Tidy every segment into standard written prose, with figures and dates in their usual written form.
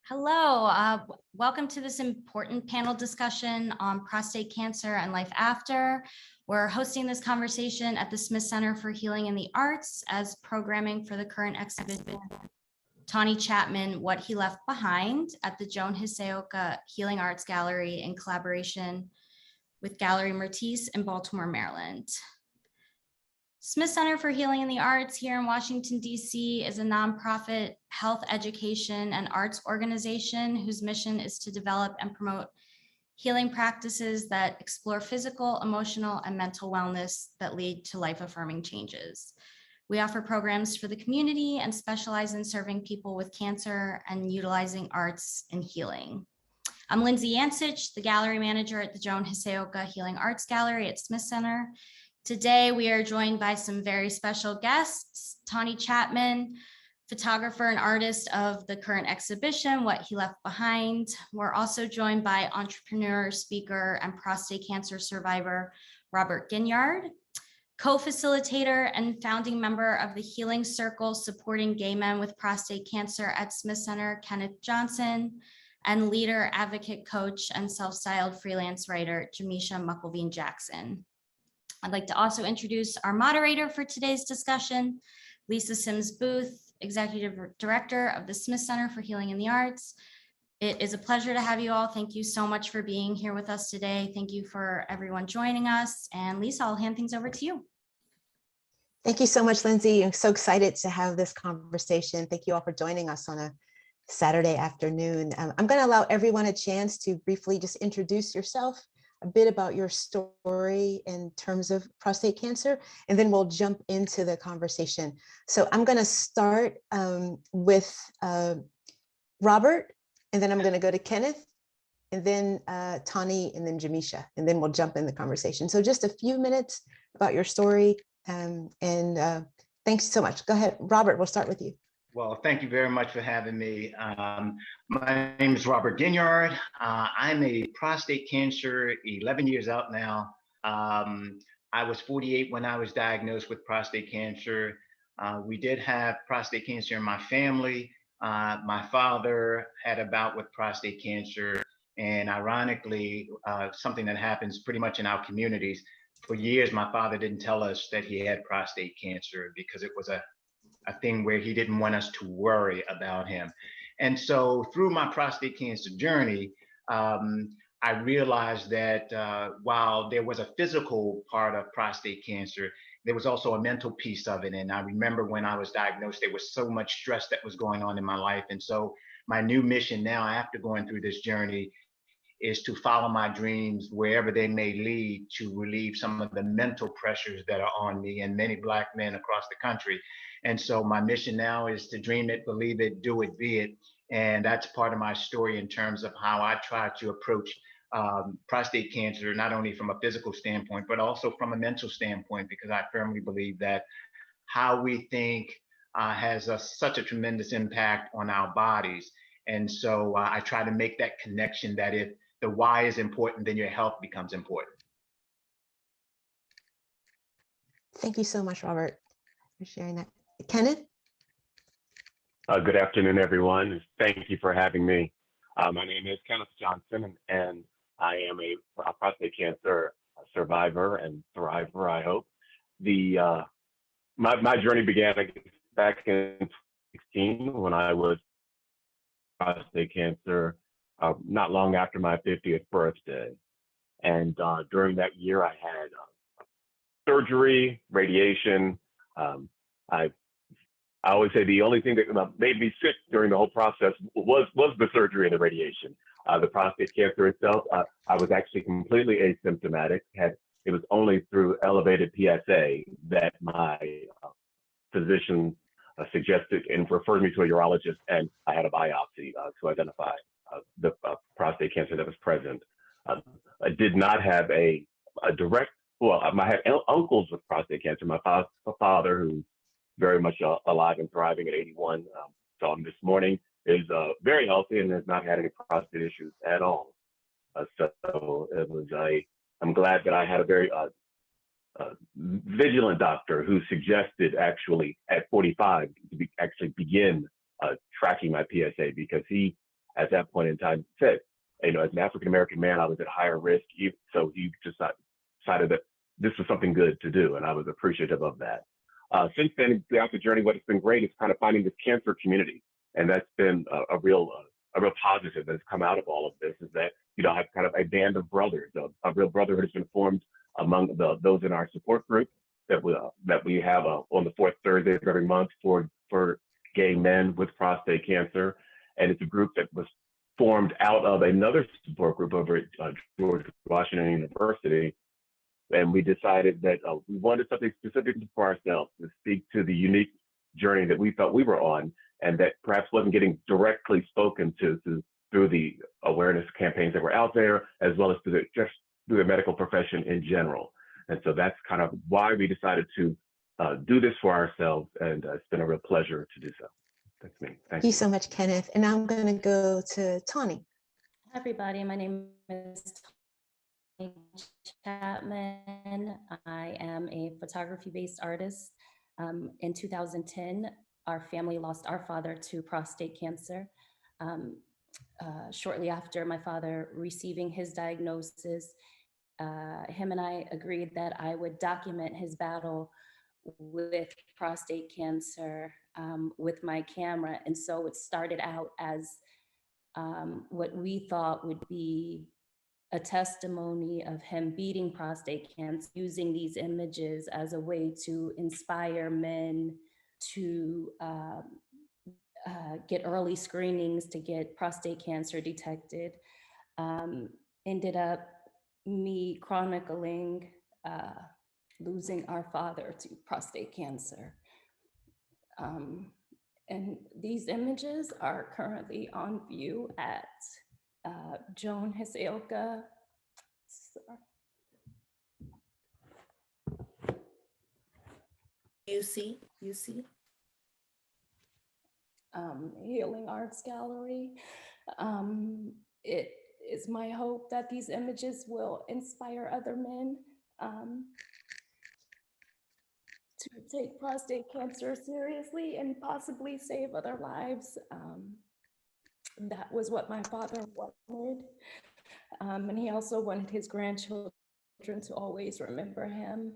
Hello, welcome to this important panel discussion on prostate cancer and life after. We're hosting this conversation at the Smith Center for Healing in the Arts as programming for the current exhibition, Tawny Chatmon, What He Left Behind, at the Joan Hisaoka Healing Arts Gallery in collaboration with Gallery Mertis in Baltimore, Maryland. Smith Center for Healing in the Arts here in Washington, D.C. is a nonprofit health education and arts organization whose mission is to develop and promote healing practices that explore physical, emotional, and mental wellness that lead to life-affirming changes. We offer programs for the community and specialize in serving people with cancer and utilizing arts in healing. I'm Lindsay Yancich, the gallery manager at the Joan Hisaoka Healing Arts Gallery at Smith Center. Today, we are joined by some very special guests, Tawny Chatmon, photographer and artist of the current exhibition, What He Left Behind. We're also joined by entrepreneur, speaker, and prostate cancer survivor, Robery Ginyard, co-facilitator and founding member of the Healing Circle supporting gay men with prostate cancer at Smith Center, Kenneth Johnson, and leader, advocate, coach, and self-styled freelance writer, Jamecia Muckelvene-Jackson. I'd like to also introduce our moderator for today's discussion, Lisa Sims Booth, Executive Director of the Smith Center for Healing in the Arts. It is a pleasure to have you all. Thank you so much for being here with us today. Thank you for everyone joining us. And Lisa, I'll hand things over to you. Thank you so much, Lindsay. I'm so excited to have this conversation. Thank you all for joining us on a Saturday afternoon. I'm going to allow everyone a chance to briefly just introduce yourself, a bit about your story in terms of prostate cancer, and then we'll jump into the conversation. So I'm going to start with Robert, and then I'm going to go to Kenneth, and then Tawny, and then Jamecia, and then we'll jump in the conversation. So just a few minutes about your story, and thanks so much. Go ahead, Robert, we'll start with you. Well, thank you very much for having me. My name is Robery Ginyard. I'm a prostate cancer, 11 years out now. I was 48 when I was diagnosed with prostate cancer. We did have prostate cancer in my family. My father had a bout with prostate cancer, and ironically, something that happens pretty much in our communities. For years, my father didn't tell us that he had prostate cancer because it was a thing where he didn't want us to worry about him. And so through my prostate cancer journey, I realized that while there was a physical part of prostate cancer, there was also a mental piece of it. And I remember when I was diagnosed, there was so much stress that was going on in my life. And so my new mission now, after going through this journey, is to follow my dreams wherever they may lead, to relieve some of the mental pressures that are on me and many Black men across the country. And so my mission now is to dream it, believe it, do it, be it. And that's part of my story in terms of how I try to approach prostate cancer, not only from a physical standpoint, but also from a mental standpoint, because I firmly believe that how we think has such a tremendous impact on our bodies. And so I try to make that connection that if the why is important, then your health becomes important. Thank you so much, Robert, for sharing that. Kenneth? Good afternoon, everyone. Thank you for having me. My name is Kenneth Johnson, and I am a prostate cancer survivor and thriver, I hope. My journey began back in 2016 when I was prostate cancer, not long after my 50th birthday. And during that year, I had surgery, radiation. I always say the only thing that made me sick during the whole process was the surgery and the radiation. The prostate cancer itself, I was actually completely asymptomatic. It was only through elevated PSA that my physician suggested and referred me to a urologist, and I had a biopsy to identify the prostate cancer that was present. I did not have a direct, well, I had uncles with prostate cancer. My father, who's very much alive and thriving at 81, saw him this morning, is very healthy and has not had any prostate issues at all. So it was I'm glad that I had a very vigilant doctor who suggested actually at 45 to actually begin tracking my PSA, because he at that point in time said, you know, as an African-American man, I was at higher risk. So he just decided that this was something good to do, and I was appreciative of that. Since then, throughout the journey, what has been great is kind of finding this cancer community, and that's been a real positive that's come out of all of this, is that, you know, I have kind of a band of brothers. A real brotherhood has been formed among those in our support group that we have on the fourth Thursday of every month for gay men with prostate cancer, and it's a group that was formed out of another support group over at George Washington University. And we decided that we wanted something specific for ourselves to speak to the unique journey that we felt we were on, and that perhaps wasn't getting directly spoken to through the awareness campaigns that were out there, as well as just through the medical profession in general. And so that's kind of why we decided to do this for ourselves, and it's been a real pleasure to do so. That's me. Thank you so much, Kenneth. And now I'm going to go to Tawny. Hi, everybody. My name is Tawny Chatmon. I am a photography-based artist. In 2010, our family lost our father to prostate cancer. Shortly after my father receiving his diagnosis, him and I agreed that I would document his battle with prostate cancer with my camera. And so it started out as what we thought would be a testimony of him beating prostate cancer, using these images as a way to inspire men to get early screenings to get prostate cancer detected. Ended up me chronicling losing our father to prostate cancer. And these images are currently on view at Joan Haseilka. UC. Healing Arts Gallery. It is my hope that these images will inspire other men to take prostate cancer seriously and possibly save other lives. That was what my father wanted. And he also wanted his grandchildren to always remember him.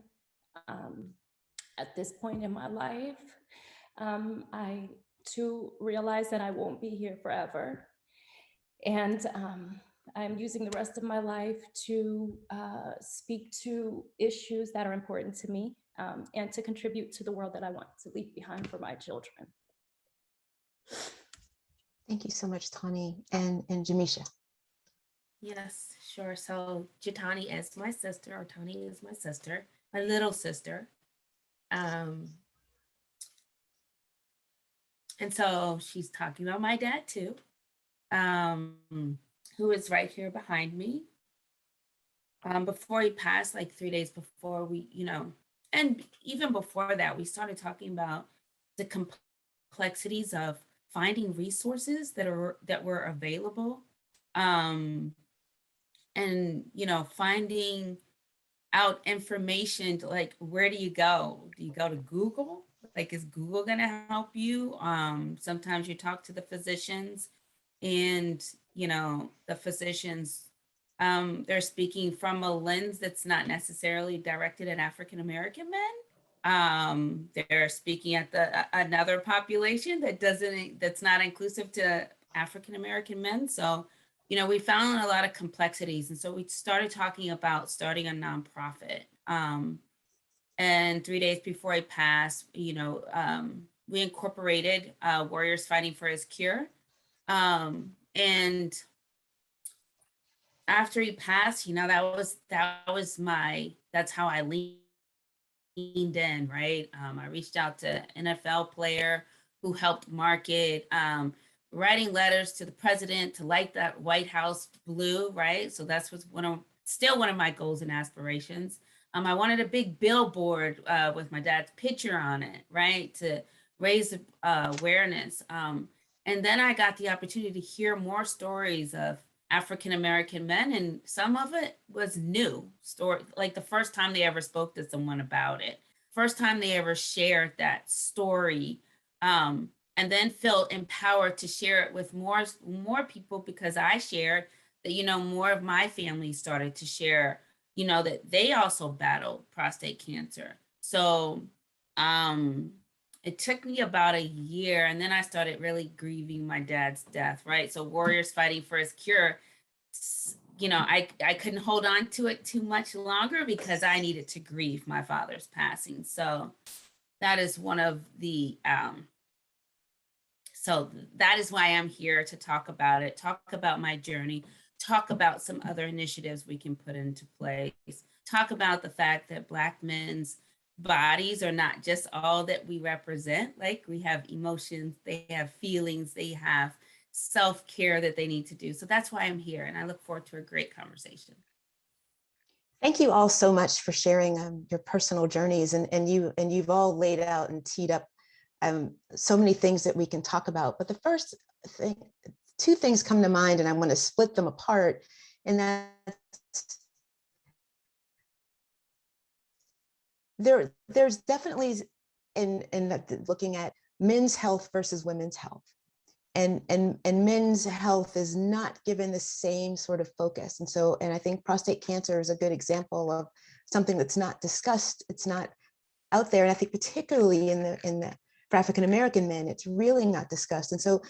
At this point in my life, I too realize that I won't be here forever. And I'm using the rest of my life to speak to issues that are important to me and to contribute to the world that I want to leave behind for my children. Thank you so much, Tawny. And Jamecia. Yes, sure. So Jatani is my sister, or Tawny is my sister, my little sister. And so she's talking about my dad too, who is right here behind me. Before he passed, like 3 days before, we, you know, and even before that, we started talking about the complexities of finding resources that were available, and, you know, finding out information to, like, where do you go? Do you go to Google? Like, is Google gonna help you? Sometimes you talk to the physicians, and, you know, the physicians, they're speaking from a lens that's not necessarily directed at African-American men. They're speaking at another population that's not inclusive to African-American men. So, you know, we found a lot of complexities. And so we started talking about starting a nonprofit. And 3 days before he passed, you know, we incorporated Warriors Fighting for His Cure. And after he passed, you know, that's how I leaned in, right? I reached out to an NFL player who helped market, writing letters to the president to light that White House blue, right? So that's what's still one of my goals and aspirations. I wanted a big billboard with my dad's picture on it, right? To raise awareness. And then I got the opportunity to hear more stories of African-American men, and some of it was new story, like the first time they ever spoke to someone about it, first time they ever shared that story. And and then feel empowered to share it with more people, because I shared that, more of my family started to share, that they also battled prostate cancer. So it took me about a year, and then I started really grieving my dad's death, right? So warriors fighting for his cure, I couldn't hold on to it too much longer because I needed to grieve my father's passing. So that is one of the, so that is why I'm here to talk about it, talk about my journey, talk about some other initiatives we can put into place, talk about the fact that Black men's bodies are not just all that we represent. Like, we have emotions, they have feelings, they have self-care that they need to do. So that's why I'm here, and I look forward to a great conversation. Thank you all so much for sharing your personal journeys, and you've all laid out and teed up so many things that we can talk about. But the first thing, two things come to mind, and I want to split them apart. And that's there's definitely in looking at men's health versus women's health. And men's health is not given the same sort of focus. And I think prostate cancer is a good example of something that's not discussed. It's not out there. And I think particularly in the for African-American men, it's really not discussed. And so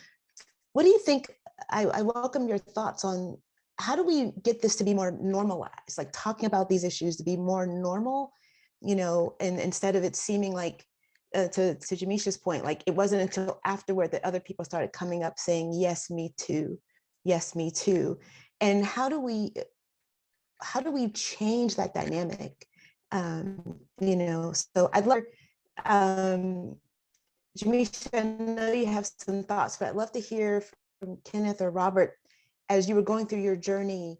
what do you think? I welcome your thoughts on how do we get this to be more normalized, like talking about these issues to be more normal, and instead of it seeming like, to Jamecia's point, like it wasn't until afterward that other people started coming up saying, yes, me too. Yes, me too. And how do we change that dynamic? So I'd love, Jamecia, I know you have some thoughts, but I'd love to hear from Kenneth or Robert, as you were going through your journey,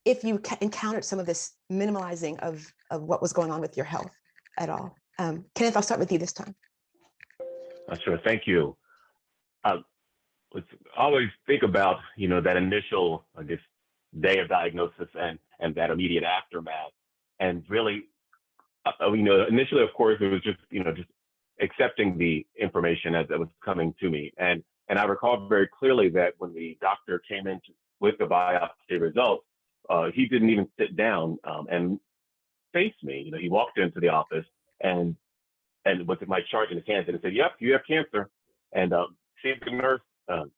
if you encountered some of this minimalizing of what was going on with your health at all. Kenneth, I'll start with you this time. Sure, thank you. Let's always think about, that initial, I guess, day of diagnosis and that immediate aftermath. And really, initially, of course, it was just, just accepting the information as it was coming to me. And I recall very clearly that when the doctor came in with the biopsy results, he didn't even sit down and face me. He walked into the office and with my chart in his hands and said, "Yep, you have cancer," and see the nurse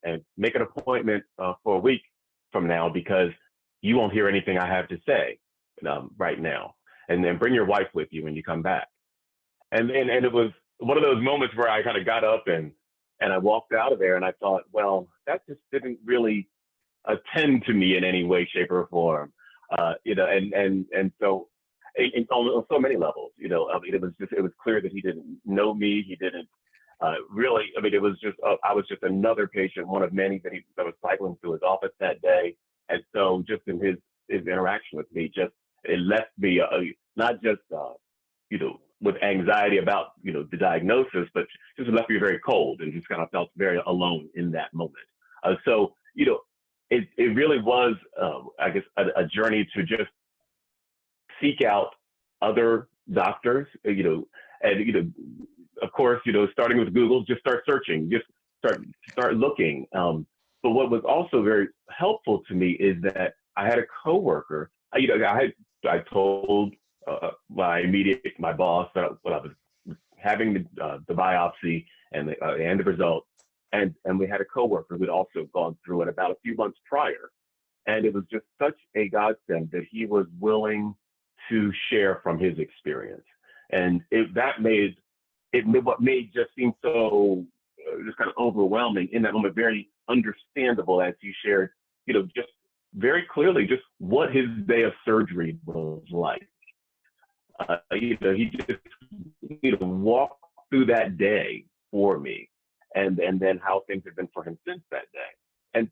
and make an appointment for a week from now, because you won't hear anything I have to say right now, and then bring your wife with you when you come back. And it was one of those moments where I kind of got up and I walked out of there, and I thought, well, that just didn't really attend to me in any way, shape, or form, and so. On so many levels, it was clear that he didn't know me. He didn't really. It was just I was just another patient, one of many that was cycling through his office that day. And so, just in his interaction with me, it left me not just with anxiety about the diagnosis, but just left me very cold and just kind of felt very alone in that moment. So it really was I guess a journey to just seek out other doctors, and of course, starting with Google, just start searching, just start looking. But what was also very helpful to me is that I had a coworker. I told my boss that I was having the biopsy and the result, and we had a coworker who had also gone through it about a few months prior, and it was just such a godsend that he was willing to share from his experience. And what made just seem so just kind of overwhelming in that moment, very understandable as he shared, just very clearly just what his day of surgery was like. He just walked through that day for me, and then how things have been for him since that day.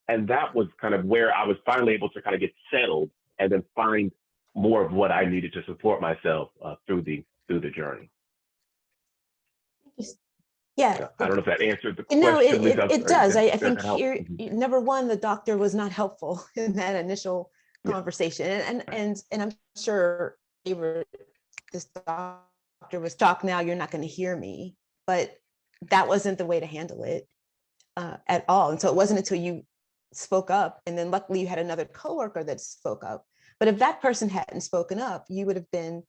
And that was kind of where I was finally able to kind of get settled and then find more of what I needed to support myself through the journey. Yeah. I don't know if that answered the question. No, it does. I think here, Mm-hmm. number one, the doctor was not helpful in that initial conversation. And I'm sure this doctor was shocked, now you're not going to hear me. But that wasn't the way to handle it at all. And so it wasn't until you spoke up, and then luckily you had another coworker that spoke up. But if that person hadn't spoken up, you would have been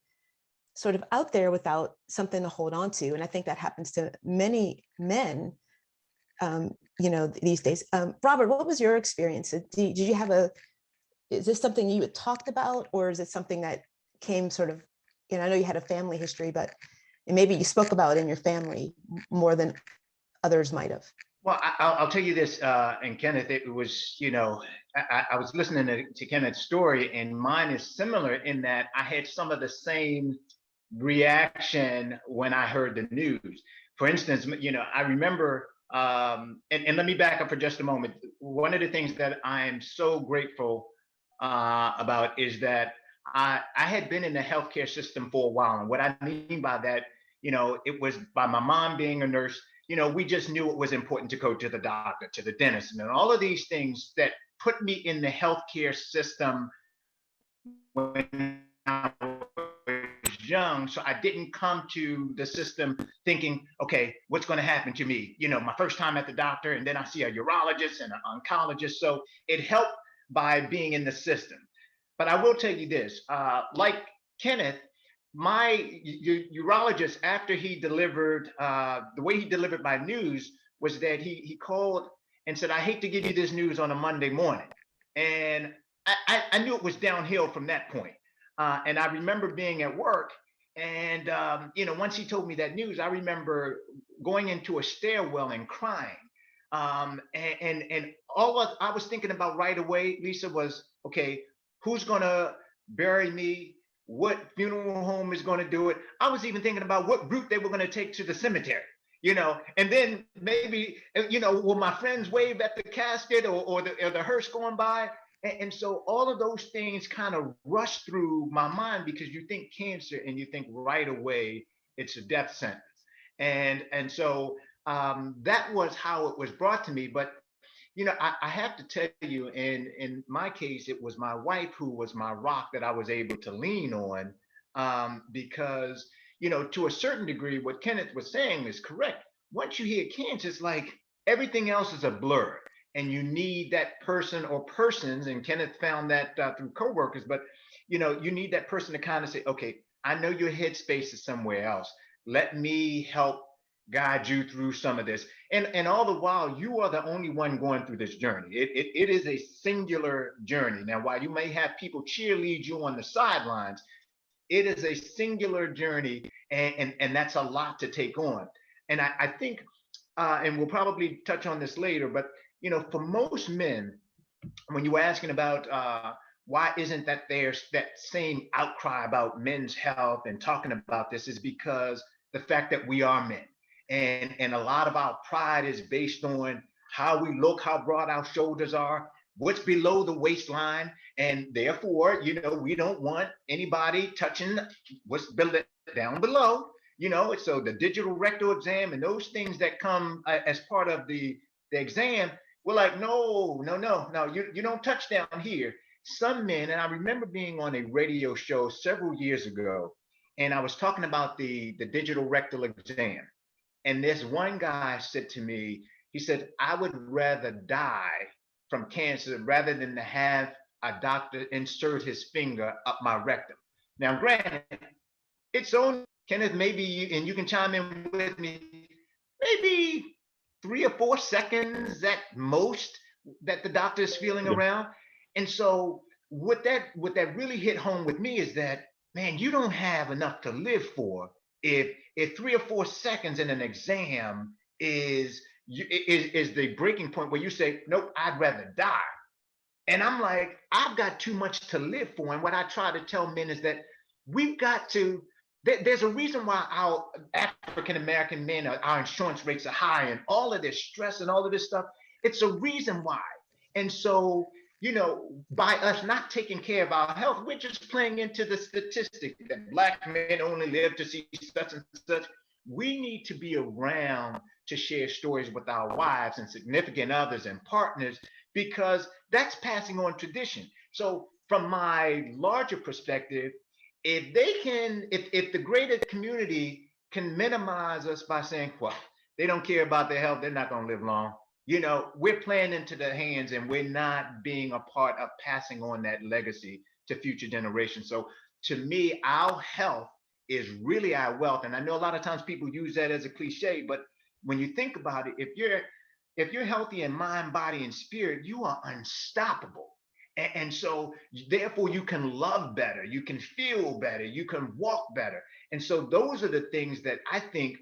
sort of out there without something to hold on to. And I think that happens to many men, these days. Robert, what was your experience? Did you have is this something you had talked about, or is it something that came sort of, I know you had a family history, but maybe you spoke about it in your family more than others might have? Well, I'll tell you this, and Kenneth, it was, I was listening to Kenneth's story, and mine is similar in that I had some of the same reaction when I heard the news. For instance, I remember, and let me back up for just a moment. One of the things that I am so grateful about is that I had been in the healthcare system for a while. And what I mean by that, it was by my mom being a nurse. We just knew it was important to go to the doctor, to the dentist, and all of these things that put me in the healthcare system when I was young. So I didn't come to the system thinking, okay, what's going to happen to me? My first time at the doctor, and then I see a urologist and an oncologist. So it helped by being in the system. But I will tell you this, like Kenneth, my urologist, after he delivered, the way he delivered my news was that he called and said, I hate to give you this news on a Monday morning. And I knew it was downhill from that point. And I remember being at work, and once he told me that news, I remember going into a stairwell and crying. And all I was thinking about right away, Lisa, was, okay, who's gonna bury me? What funeral home is going to do it? I was even thinking about what route they were going to take to the cemetery, and then maybe, will my friends wave at the casket or the hearse going by? And so all of those things kind of rush through my mind, because you think cancer and you think right away it's a death sentence. And so that was how it was brought to me. But I have to tell you, in my case, it was my wife who was my rock that I was able to lean on, because, to a certain degree, what Kenneth was saying is correct. Once you hear cancer, it's like everything else is a blur, and you need that person or persons, and Kenneth found that through coworkers, but, you need that person to kind of say, okay, I know your headspace is somewhere else. Let me help guide you through some of this. And all the while, you are the only one going through this journey. It is a singular journey. Now, while you may have people cheerlead you on the sidelines, it is a singular journey, and that's a lot to take on. And I think, and we'll probably touch on this later, but for most men, when you were asking about why isn't that there's that same outcry about men's health and talking about this, is because the fact that we are men. And a lot of our pride is based on how we look, how broad our shoulders are, what's below the waistline. And therefore, we don't want anybody touching what's down below, so the digital rectal exam and those things that come as part of the exam, we're like, no, you don't touch down here. Some men, and I remember being on a radio show several years ago, and I was talking about the digital rectal exam. And this one guy said to me, he said, I would rather die from cancer rather than to have a doctor insert his finger up my rectum. Now, granted, it's only, Kenneth, maybe, and you can chime in with me, maybe 3 or 4 seconds at most that the doctor is feeling around. And so what that really hit home with me is that, man, you don't have enough to live for if 3 or 4 seconds in an exam is the breaking point where you say, nope, I'd rather die. And I'm like, I've got too much to live for. And what I try to tell men is that we've got to, there's a reason why our African-American men, our insurance rates are high, and all of this stress and all of this stuff. It's a reason why. And so, by us not taking care of our health, we're just playing into the statistic that Black men only live to see such and such. We need to be around to share stories with our wives and significant others and partners, because that's passing on tradition. So from my larger perspective, if the greater community can minimize us by saying, well, they don't care about their health, they're not going to live long. You know, we're playing into their hands and we're not being a part of passing on that legacy to future generations. So to me, our health is really our wealth. And I know a lot of times people use that as a cliche, but when you think about it, if you're healthy in mind, body, and spirit, you are unstoppable. And so therefore you can love better, you can feel better, you can walk better. And so those are the things that I think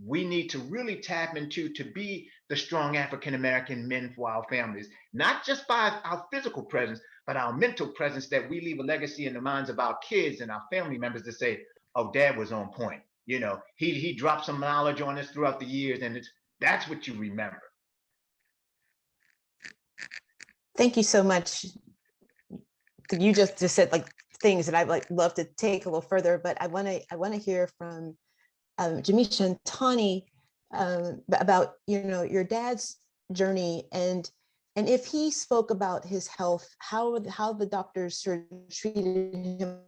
we need to really tap into to be the strong African American men for our families, not just by our physical presence, but our mental presence, that we leave a legacy in the minds of our kids and our family members to say, oh, dad was on point. You know, he dropped some knowledge on us throughout the years, and that's what you remember. Thank you so much. You just said like things that I'd like love to take a little further, but I want to hear from Jamecia and Tawny about, you know, your dad's journey, and if he spoke about his health, how the doctors sort of treated him.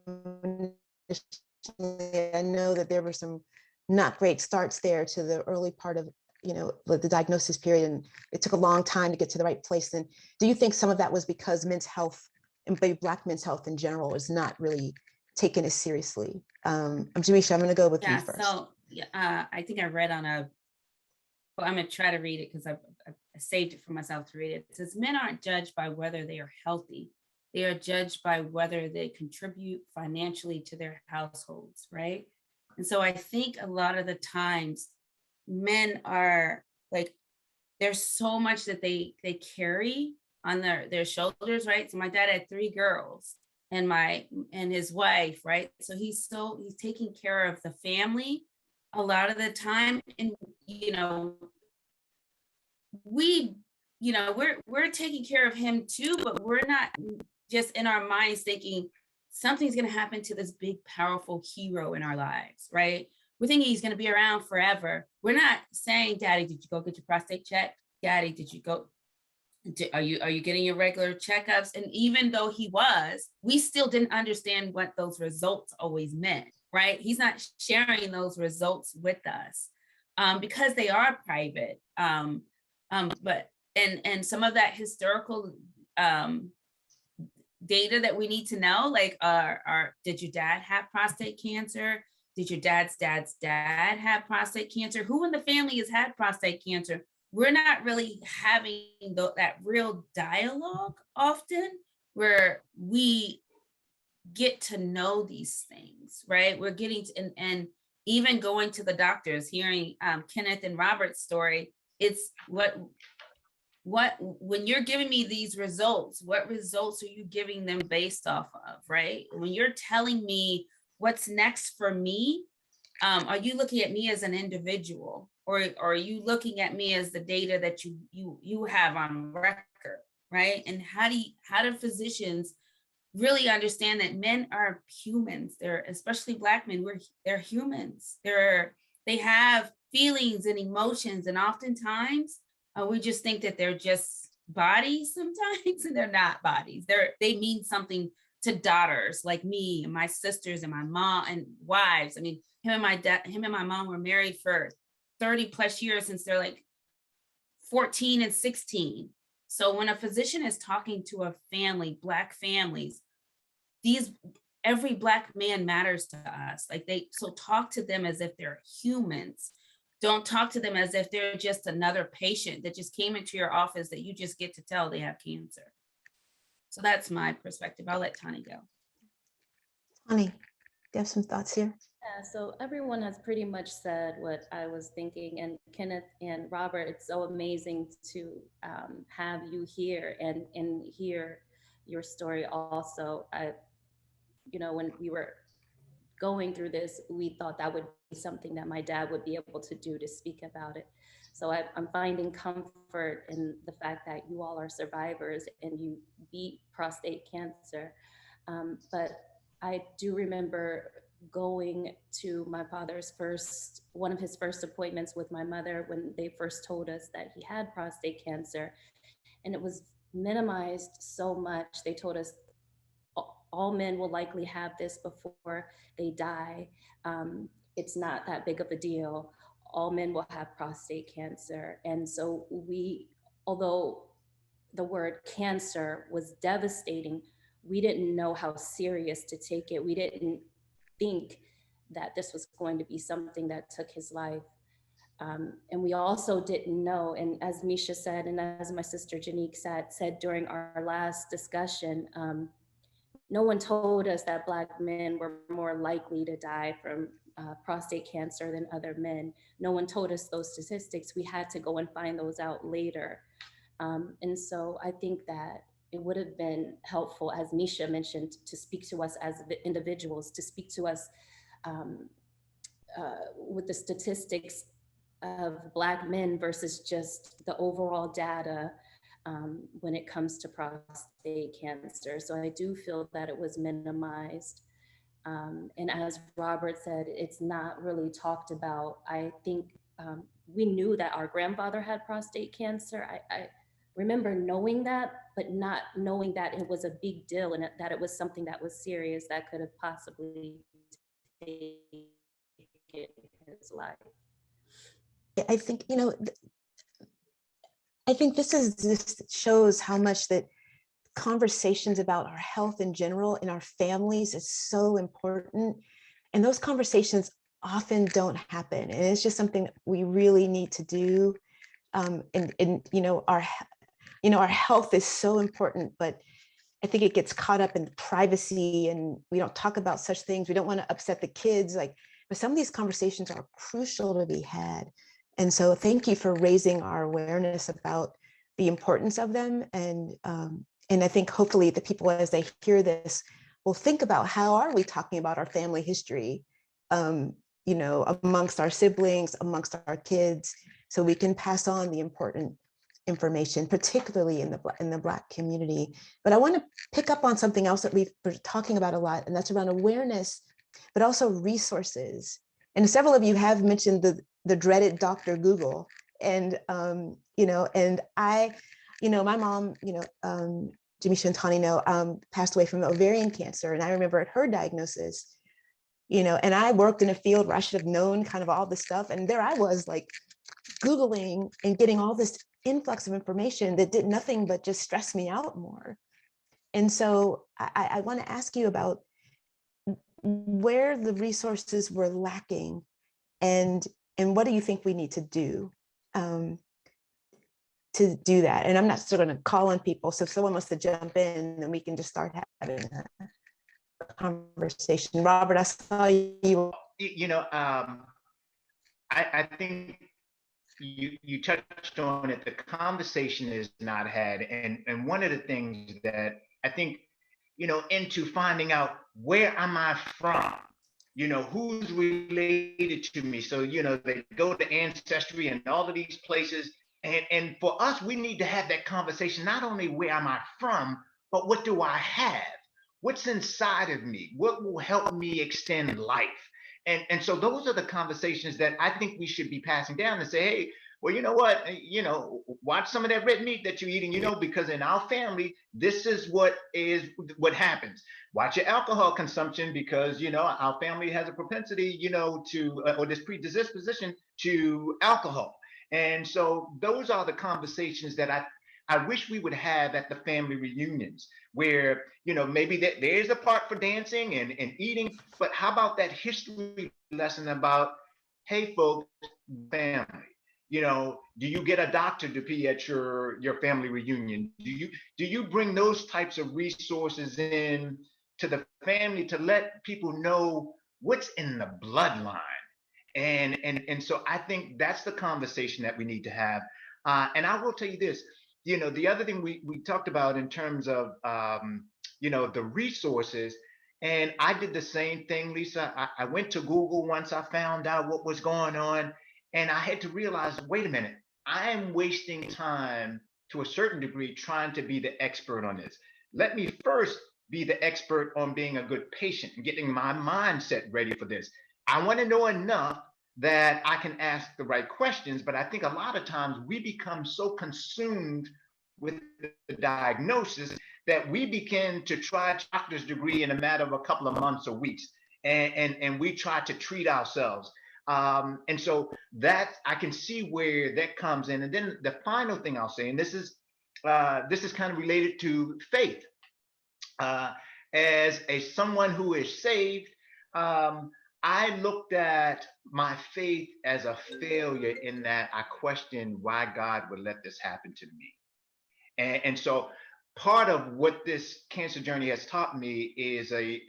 I know that there were some not great starts there to the early part of, you know, the diagnosis period, and it took a long time to get to the right place. And do you think some of that was because men's health, and Black men's health in general, is not really taken as seriously? Jamecia, I'm going to go with you first. So I think I read on well, I'm going to try to read it because I saved it for myself to read it. It says, men aren't judged by whether they are healthy. They are judged by whether they contribute financially to their households, right? And so I think a lot of the times men are like, there's so much that they carry on their shoulders, right? So my dad had 3 girls and his wife, right? So he's taking care of the family a lot of the time. And, you know, we're taking care of him too, but we're not just in our minds thinking something's going to happen to this big, powerful hero in our lives, right? We're thinking he's going to be around forever. We're not saying, Daddy, did you go get your prostate checked? Daddy, did you go? Are you getting your regular checkups? And even though he was, we still didn't understand what those results always meant, right? He's not sharing those results with us because they are private. But some of that historical data that we need to know, like, did your dad have prostate cancer? Did your dad's dad have prostate cancer? Who in the family has had prostate cancer? We're not really having that real dialogue often where we get to know these things, right? We're getting to, and even going to the doctors, hearing Kenneth and Robert's story, it's what when you're giving me these results, what results are you giving them based off of, right? When you're telling me what's next for me, are you looking at me as an individual, or are you looking at me as the data that you have on record, right? And how do physicians really understand that men are humans? They're, especially Black men, they're humans. They have feelings and emotions, and oftentimes we just think that they're just bodies sometimes, and they're not bodies. They mean something to daughters like me and my sisters and my mom and wives. I mean, him and my mom were married for 30 plus years since they're like 14 and 16. So when a physician is talking to a family, Black families, every Black man matters to us. So talk to them as if they're humans. Don't talk to them as if they're just another patient that just came into your office that you just get to tell they have cancer. So that's my perspective. I'll let Tawny go. Tawny, do you have some thoughts here? Yeah, so everyone has pretty much said what I was thinking, and Kenneth and Robert, it's so amazing to have you here and hear your story also. When we were going through this, we thought that would be something that my dad would be able to do, to speak about it. So I'm finding comfort in the fact that you all are survivors and you beat prostate cancer. But I do remember going to my father's one of his first appointments with my mother when they first told us that he had prostate cancer, and it was minimized so much. They told us all men will likely have this before they die. It's not that big of a deal. all men will have prostate cancer. And so although the word cancer was devastating, we didn't know how serious to take it. We didn't think that this was going to be something that took his life. And we also didn't know, and as Misha said, and as my sister Janique said during our last discussion, no one told us that Black men were more likely to die from prostate cancer than other men. No one told us those statistics. We had to go and find those out later. And so I think that it would have been helpful, as Misha mentioned, to speak to us as individuals, to speak to us with the statistics of Black men versus just the overall data when it comes to prostate cancer. So I do feel that it was minimized. And as Robert said, it's not really talked about. I think we knew that our grandfather had prostate cancer. I remember knowing that, but not knowing that it was a big deal and that it was something that was serious that could have possibly taken his life. I think, I think this shows how much that conversations about our health in general in our families is so important. And those conversations often don't happen. And it's just something that we really need to do. Our health is so important, but I think it gets caught up in privacy and we don't talk about such things. We don't want to upset the kids, but some of these conversations are crucial to be had. And so thank you for raising our awareness about the importance of them. And I think hopefully the people, as they hear this, will think about how are we talking about our family history, amongst our siblings, amongst our kids, so we can pass on the important information, particularly in the Black community. But I want to pick up on something else that we've been talking about a lot, and that's around awareness, but also resources. And several of you have mentioned the dreaded Dr. Google. And, and my mom, Jamecia and Tawny passed away from ovarian cancer. And I remember at her diagnosis, and I worked in a field where I should have known kind of all this stuff. And there I was Googling and getting all this influx of information that did nothing but just stress me out more. And so I want to ask you about where the resources were lacking and what do you think we need to do to do that? And I'm not still going to call on people. So if someone wants to jump in, then we can just start having a conversation. Robert, I saw you. I think you touched on it. The conversation is not had. And one of the things that I think, into finding out where am I from, who's related to me. So, they go to Ancestry and all of these places. And for us, we need to have that conversation, not only where am I from, but what do I have? What's inside of me? What will help me extend life? And so those are the conversations that I think we should be passing down and say, hey, well, you know what, watch some of that red meat that you're eating, because in our family, this is what happens. Watch your alcohol consumption because, our family has a propensity, or this predisposition to alcohol. And so those are the conversations that I wish we would have at the family reunions where, maybe there's a part for dancing and eating, but how about that history lesson about, hey, folks, family, do you get a doctor to be at your family reunion? Do you bring those types of resources in to the family to let people know what's in the bloodline? And so I think that's the conversation that we need to have. And I will tell you this, the other thing we talked about in terms of, the resources, and I did the same thing, Lisa. I went to Google once I found out what was going on, and I had to realize, wait a minute, I am wasting time to a certain degree trying to be the expert on this. Let me first be the expert on being a good patient and getting my mindset ready for this. I want to know enough that I can ask the right questions, but I think a lot of times we become so consumed with the diagnosis that we begin to try a doctor's degree in a matter of a couple of months or weeks, and we try to treat ourselves. And so that I can see where that comes in. And then the final thing I'll say, and this is kind of related to faith. As someone who is saved, I looked at my faith as a failure in that I questioned why God would let this happen to me. And so part of what this cancer journey has taught me is a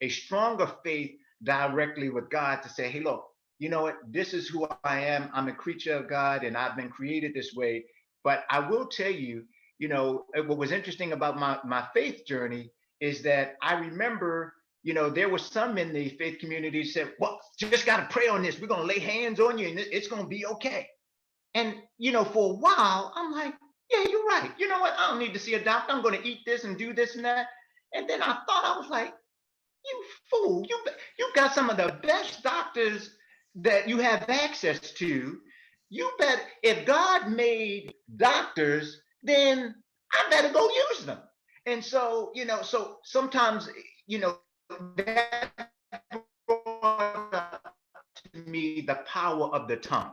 stronger faith directly with God to say, hey, look, you know what? This is who I am. I'm a creature of God and I've been created this way. But I will tell you, you know, what was interesting about my faith journey is that I remember, you know, there were some in the faith community who said, well, you just got to pray on this. We're going to lay hands on you and it's going to be okay. And, you know, for a while, I'm like, yeah, you're right. You know what? I don't need to see a doctor. I'm going to eat this and do this and that. And then I thought, I was like, you fool, you got some of the best doctors that you have access to. You bet if God made doctors, then I better go use them. And so, you know, so sometimes, you know, that brought up to me the power of the tongue.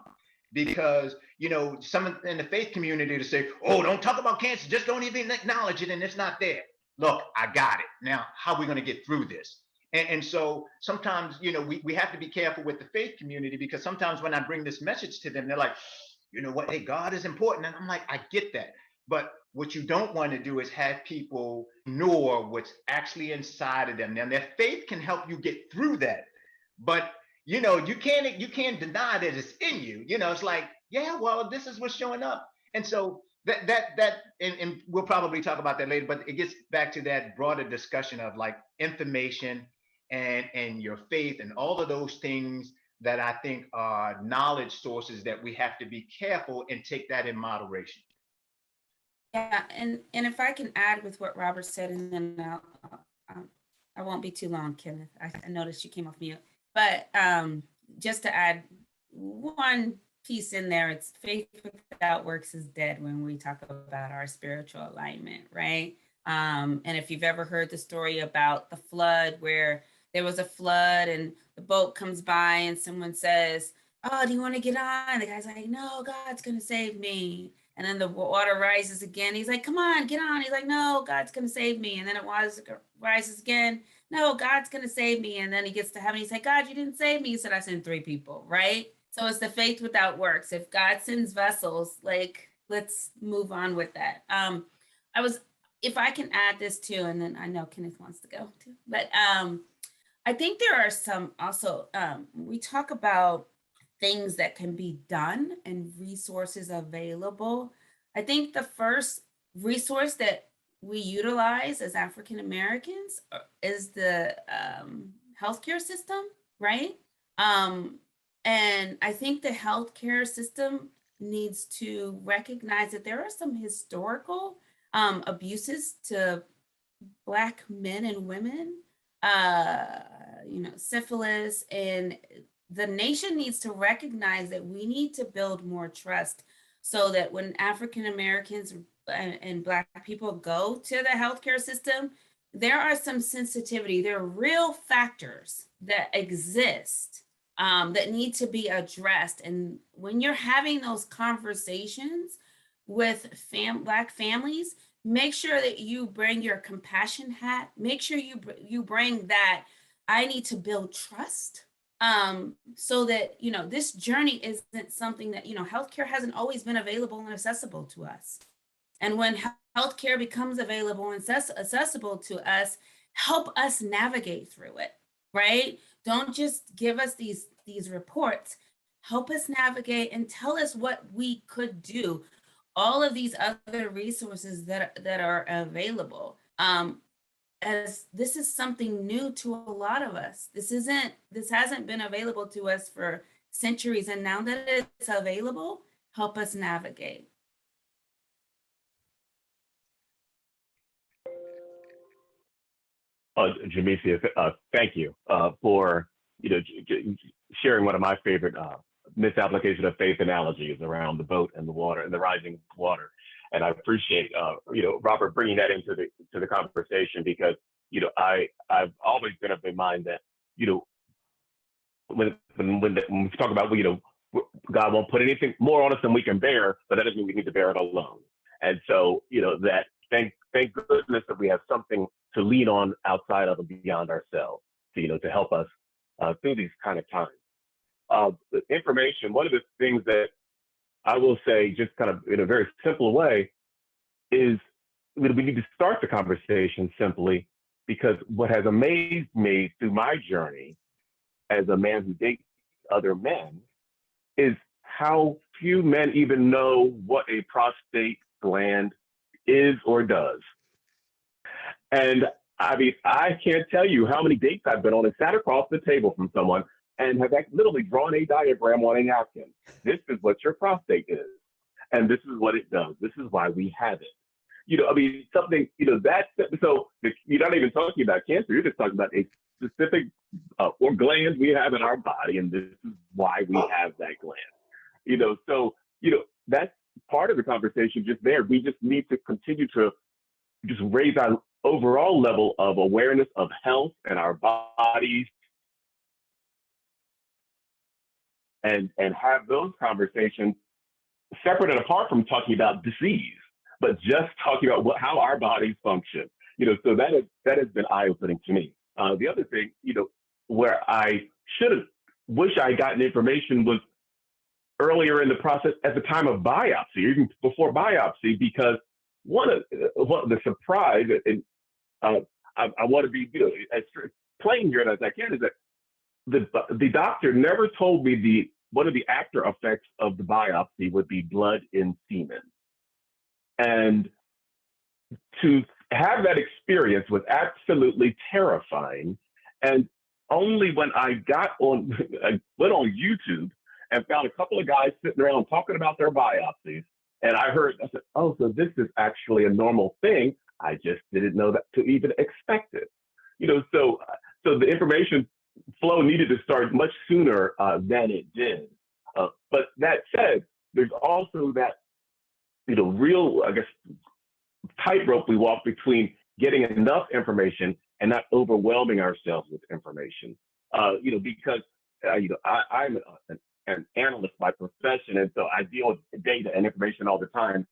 Because, you know, some in the faith community to say, oh, don't talk about cancer, just don't even acknowledge it and it's not there. Look, I got it. Now, how are we going to get through this? And so sometimes, you know, we have to be careful with the faith community, because sometimes when I bring this message to them, they're like, you know what, hey, God is important. And I'm like, I get that. But what you don't want to do is have people ignore what's actually inside of them. Now, their faith can help you get through that. But you know, you can't deny that it's in you. You know, it's like, yeah, well, this is what's showing up. And so and we'll probably talk about that later, but it gets back to that broader discussion of like information and your faith and all of those things that I think are knowledge sources that we have to be careful and take that in moderation. Yeah, and if I can add with what Robert said, and then I won't be too long, Kenneth. I noticed you came off mute. But just to add one piece in there, it's faith without works is dead when we talk about our spiritual alignment, right? And if you've ever heard the story about the flood, where there was a flood and the boat comes by and someone says, oh, do you want to get on? The guy's like, no, God's going to save me. And then the water rises again. He's like, come on, get on. He's like, no, God's going to save me. And then it rises again. No, God's going to save me. And then he gets to heaven. He's like, God, you didn't save me. He said, I sent 3 people, right? So it's the faith without works. If God sends vessels, like, let's move on with that. If I can add this too, and then I know Kenneth wants to go too, but I think there are some also, we talk about things that can be done and resources available. I think the first resource that we utilize as African Americans is the healthcare system, right? And I think the healthcare system needs to recognize that there are some historical abuses to Black men and women, you know, syphilis, and the nation needs to recognize that we need to build more trust so that when African Americans and Black people go to the healthcare system, there are some sensitivity, there are real factors that exist that need to be addressed. And when you're having those conversations with Black families, make sure that you bring your compassion hat, make sure you bring that I need to build trust. So that, you know, this journey isn't something that, you know, healthcare hasn't always been available and accessible to us. And when healthcare becomes available and accessible to us, help us navigate through it, right? Don't just give us these reports, help us navigate and tell us what we could do. All of these other resources that are available. As this is something new to a lot of us. This hasn't been available to us for centuries, and now that it's available, help us navigate. Jamecia, thank you for sharing one of my favorite misapplication of faith analogies around the boat and the water and the rising water. And I appreciate, Robert bringing that into the conversation, because, I've always been of the mind that, when we talk about, God won't put anything more on us than we can bear, but that doesn't mean we need to bear it alone. And so, that thank goodness that we have something to lean on outside of and beyond ourselves, to help us through these kind of times. The information, one of the things that I will say, just kind of in a very simple way, is we need to start the conversation simply, because what has amazed me through my journey as a man who dates other men is how few men even know what a prostate gland is or does. And I mean, I can't tell you how many dates I've been on and sat across the table from someone and have literally drawn a diagram on a napkin. This is what your prostate is, and this is what it does. This is why we have it. Something, so you're not even talking about cancer, you're just talking about a specific or gland we have in our body, and this is why we have that gland. That's part of the conversation just there. We just need to continue to just raise our overall level of awareness of health and our bodies, and have those conversations separate and apart from talking about disease, but just talking about how our bodies function. So that has been eye-opening to me. The other thing, where I wish I gotten information was earlier in the process, at the time of biopsy, or even before biopsy, because one of the surprise, and I want to be as plain here as I can, is that the doctor never told me one of the after effects of the biopsy would be blood in semen. And to have that experience was absolutely terrifying. And only when I went on YouTube and found a couple of guys sitting around talking about their biopsies, and I said, oh, so this is actually a normal thing. I just didn't know that to even expect it. So the information flow needed to start much sooner than it did. But that said, there's also that, real, I guess, tightrope we walk between getting enough information and not overwhelming ourselves with information. Because I'm an analyst by profession, and so I deal with data and information all the time.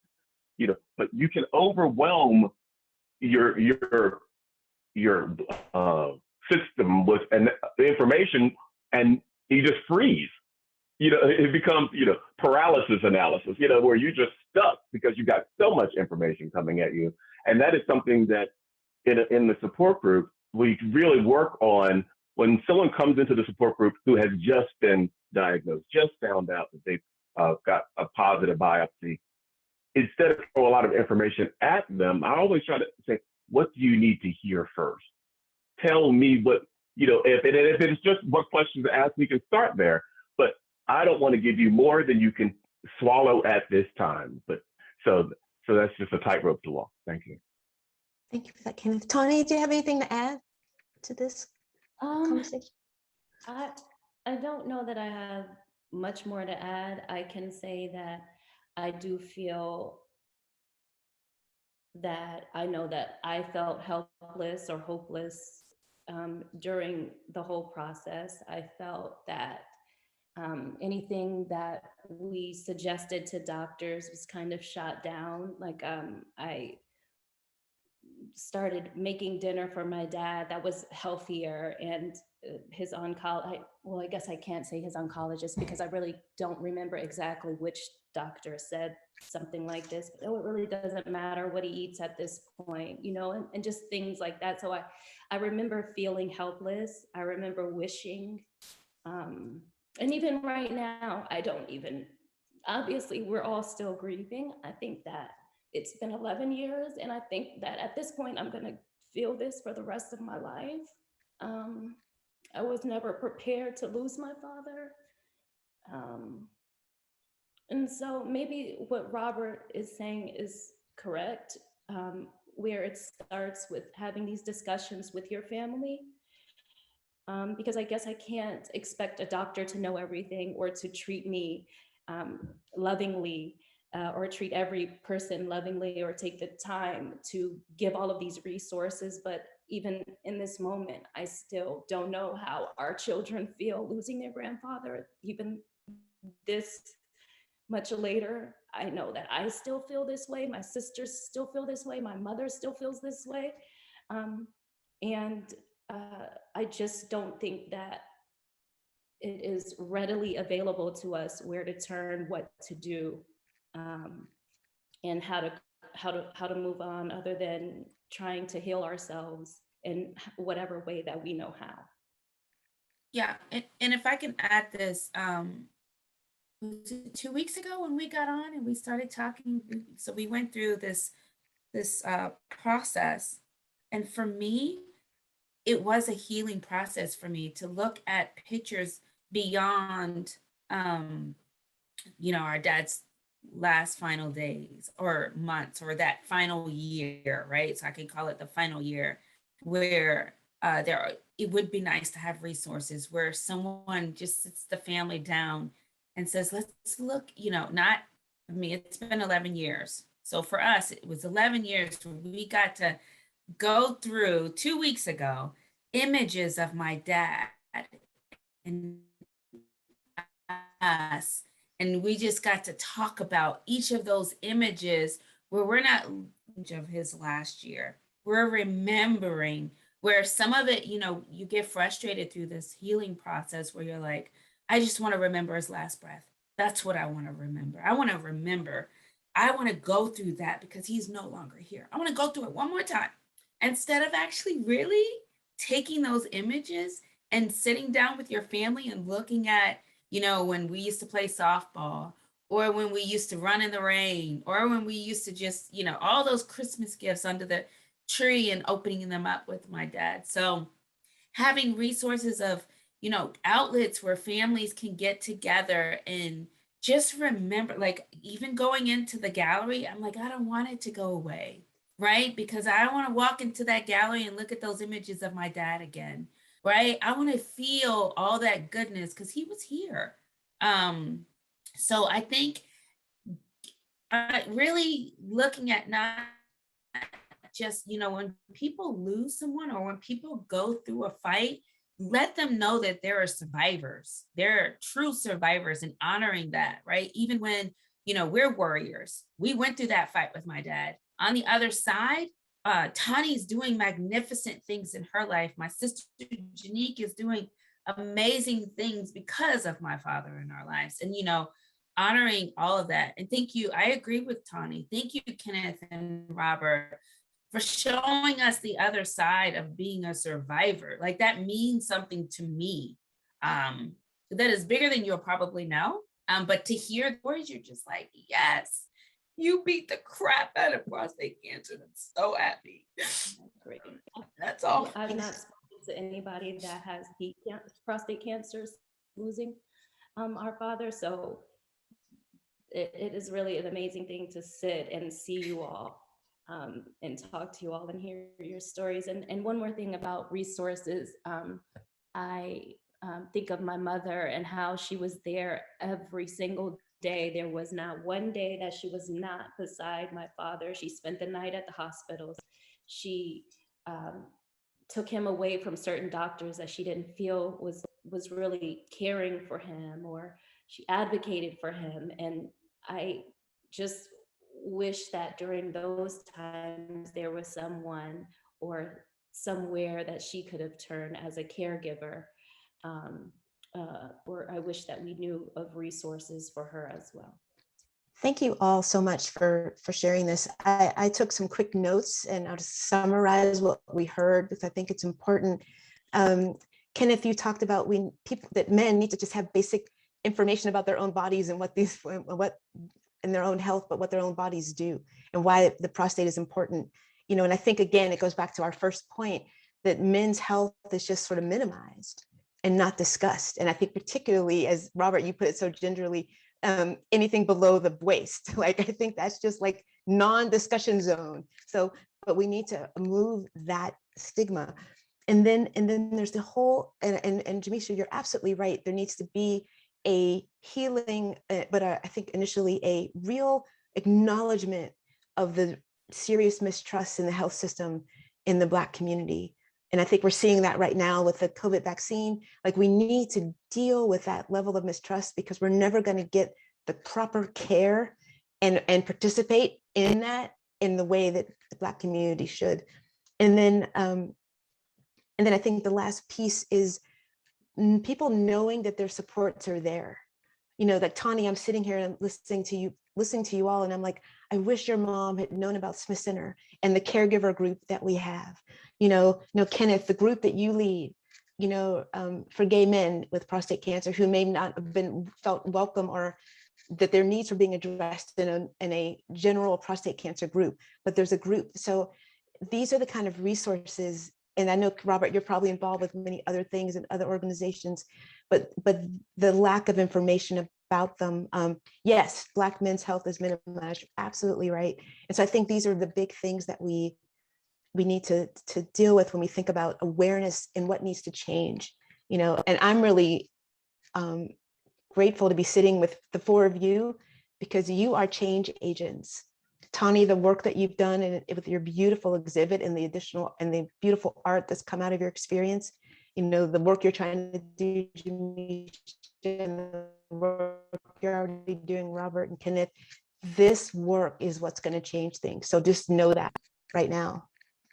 But you can overwhelm your system with information, and you just freeze. It becomes, paralysis analysis, where you're just stuck because you got so much information coming at you. And that is something that in the support group, we really work on when someone comes into the support group who has just been diagnosed, just found out that they've got a positive biopsy. Instead of throwing a lot of information at them, I always try to say, what do you need to hear first? Tell me what, if it's just what questions to ask, we can start there. But I don't want to give you more than you can swallow at this time. But so that's just a tightrope to walk. Thank you. Thank you for that, Kenneth. Tawny, do you have anything to add to this conversation? I don't know that I have much more to add. I can say that I do feel that I know that I felt helpless or hopeless during the whole process. I felt that anything that we suggested to doctors was kind of shot down. Like I started making dinner for my dad that was healthier, and his I guess I can't say his oncologist because I really don't remember exactly which doctor said something like this, but it really doesn't matter what he eats at this point, and just things like that. So I remember feeling helpless. I remember wishing, and even right now, obviously we're all still grieving. I think that it's been 11 years, and I think that at this point, I'm gonna feel this for the rest of my life. I was never prepared to lose my father. And so maybe what Robert is saying is correct, where it starts with having these discussions with your family. Because I guess I can't expect a doctor to know everything or to treat me lovingly or treat every person lovingly or take the time to give all of these resources. But even in this moment, I still don't know how our children feel losing their grandfather. Even this much later, I know that I still feel this way. My sisters still feel this way. My mother still feels this way. And I just don't think that it is readily available to us where to turn, what to do, and how to move on, other than trying to heal ourselves in whatever way that we know how. Yeah, and if I can add this, was it 2 weeks ago when we got on and we started talking? So we went through this process, and for me, it was a healing process for me to look at pictures beyond, our dad's last final days or months or that final year, right? So I can call it the final year, where it would be nice to have resources where someone just sits the family down and says, let's look, it's been 11 years. So for us, it was 11 years where we got to go through 2 weeks ago images of my dad and us. And we just got to talk about each of those images where we're not of his last year. We're remembering where some of it, you get frustrated through this healing process where you're like, I just want to remember his last breath. That's what I want to remember. I want to go through that because he's no longer here. I want to go through it one more time instead of actually really taking those images and sitting down with your family and looking at, when we used to play softball, or when we used to run in the rain, or when we used to just, all those Christmas gifts under the tree and opening them up with my dad. So having resources of, outlets where families can get together and just remember, like even going into the gallery, I'm like, I don't want it to go away, right? Because I want to walk into that gallery and look at those images of my dad again, right? I want to feel all that goodness because he was here. So I think really looking at not just, when people lose someone or when people go through a fight, let them know that there are survivors. There are true survivors, and honoring that, right? Even when, we're warriors. We went through that fight with my dad. On the other side, Tawny's doing magnificent things in her life. My sister Janique is doing amazing things because of my father in our lives. And, honoring all of that. And thank you. I agree with Tawny. Thank you, Kenneth and Robert, for showing us the other side of being a survivor. Like that means something to me. That is bigger than you'll probably know. But to hear the stories, you're just like, yes, you beat the crap out of prostate cancer. I'm so happy. Great. That's all. I've not spoken to anybody that has beat prostate cancer losing our father. So it is really an amazing thing to sit and see you all and talk to you all and hear your stories. And one more thing about resources, I think of my mother and how she was there every single day. There was not one day that she was not beside my father. She spent the night at the hospitals. She took him away from certain doctors that she didn't feel was really caring for him, or she advocated for him. And I just wish that during those times there was someone or somewhere that she could have turned as a caregiver, or I wish that we knew of resources for her as well. Thank you all so much for sharing this. I took some quick notes and I'll just summarize what we heard because I think it's important. Kenneth, you talked about that men need to just have basic information about their own bodies and what in their own health, but what their own bodies do and why the prostate is important. And I think, again, it goes back to our first point that men's health is just sort of minimized and not discussed. And I think particularly, as Robert, you put it so gingerly, anything below the waist, like, I think that's just like non-discussion zone. So, but we need to move that stigma. And then there's the whole, and Jamecia, you're absolutely right. There needs to be a healing, but I think initially a real acknowledgement of the serious mistrust in the health system in the Black community. And I think we're seeing that right now with the COVID vaccine. Like, we need to deal with that level of mistrust, because we're never going to get the proper care and participate in that in the way that the Black community should. And then I think the last piece is people knowing that their supports are there. You know, like Tawny, I'm sitting here and I'm listening to you all, and I'm like, I wish your mom had known about Smith Center and the caregiver group that we have. You know, Kenneth, the group that you lead, you know, for gay men with prostate cancer who may not have been felt welcome, or that their needs were being addressed in a general prostate cancer group, but there's a group. So these are the kind of resources. And I know, Robert, you're probably involved with many other things and other organizations, but the lack of information about them. Yes, Black men's health is minimized, absolutely right. And so I think these are the big things that we need to deal with when we think about awareness and what needs to change. You know, and I'm really grateful to be sitting with the four of you, because you are change agents. Tawny, the work that you've done and with your beautiful exhibit and the beautiful art that's come out of your experience, you know, the work you're trying to do, Jamecia, and the work you're already doing, Robert and Kenneth, this work is what's going to change things. So just know that right now.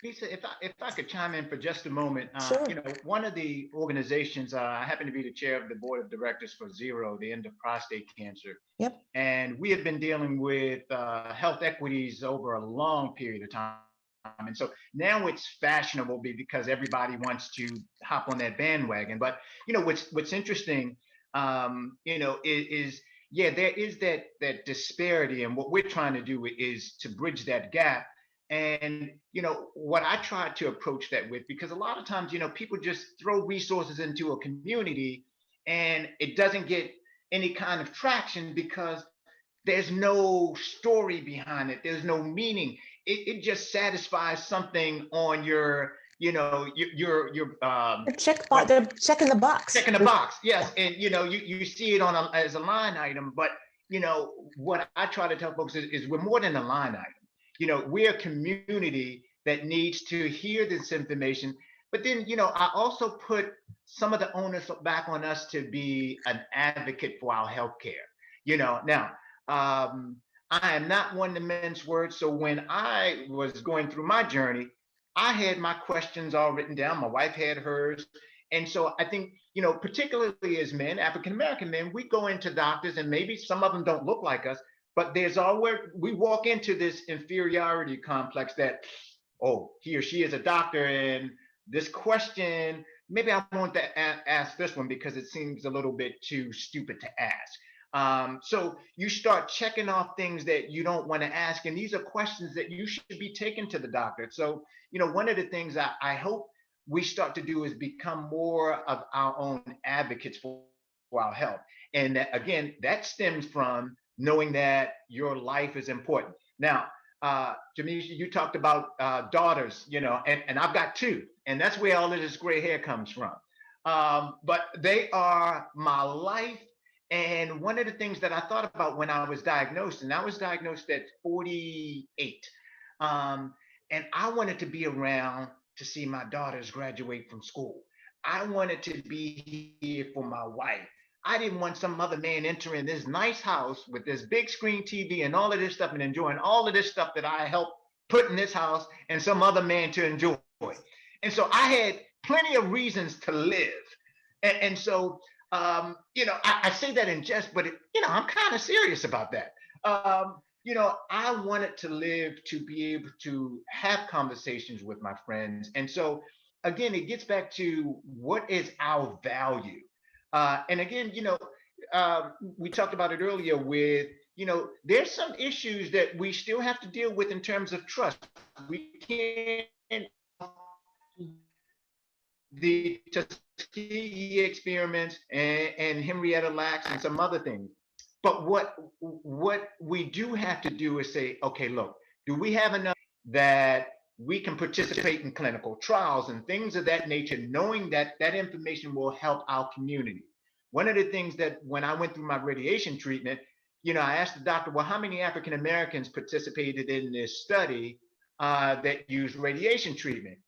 Lisa, if I could chime in for just a moment, Sure. you know, one of the organizations, I happen to be the chair of the board of directors for Zero, the End of Prostate Cancer. Yep. And we have been dealing with health equities over a long period of time. And so now it's fashionable because everybody wants to hop on that bandwagon. But, you know, what's interesting, you know, is yeah, there is that disparity. And what we're trying to do is to bridge that gap. And, you know, what I try to approach that with, because a lot of times, you know, people just throw resources into a community and it doesn't get any kind of traction because there's no story behind it. There's no meaning. It just satisfies something on your, you know, your They're checking the box. Checking the box, yes. And, you know, you see it as a line item, but, you know, what I try to tell folks is we're more than a line item. You know, we're a community that needs to hear this information. But then, you know, I also put some of the onus back on us to be an advocate for our healthcare. You know, now, I am not one to mince words. So when I was going through my journey, I had my questions all written down. My wife had hers. And so I think, you know, particularly as men, African-American men, we go into doctors and maybe some of them don't look like us, but there's always, we walk into this inferiority complex that, oh, he or she is a doctor, and this question, maybe I want to ask this one because it seems a little bit too stupid to ask. So you start checking off things that you don't want to ask, and these are questions that you should be taking to the doctor. So, you know, one of the things I hope we start to do is become more of our own advocates for our health. And that, again, that stems from knowing that your life is important. Now, Jamecia, you talked about daughters, you know, and I've got two, and that's where all of this gray hair comes from. But they are my life. And one of the things that I thought about when I was diagnosed, and I was diagnosed at 48, and I wanted to be around to see my daughters graduate from school. I wanted to be here for my wife. I didn't want some other man entering this nice house with this big screen TV and all of this stuff and enjoying all of this stuff that I helped put in this house and some other man to enjoy. And so I had plenty of reasons to live. And so, you know, I say that in jest, but, you know, I'm kind of serious about that. You know, I wanted to live to be able to have conversations with my friends. And so, again, it gets back to what is our value? And again, you know, we talked about it earlier with, you know, there's some issues that we still have to deal with in terms of trust. We can't, the Tuskegee experiments and Henrietta Lacks and some other things. But what we do have to do is say, okay, look, do we have enough that we can participate in clinical trials and things of that nature, knowing that that information will help our community? One of the things that when I went through my radiation treatment, I asked the doctor, well, how many African Americans participated in this study that used radiation treatment?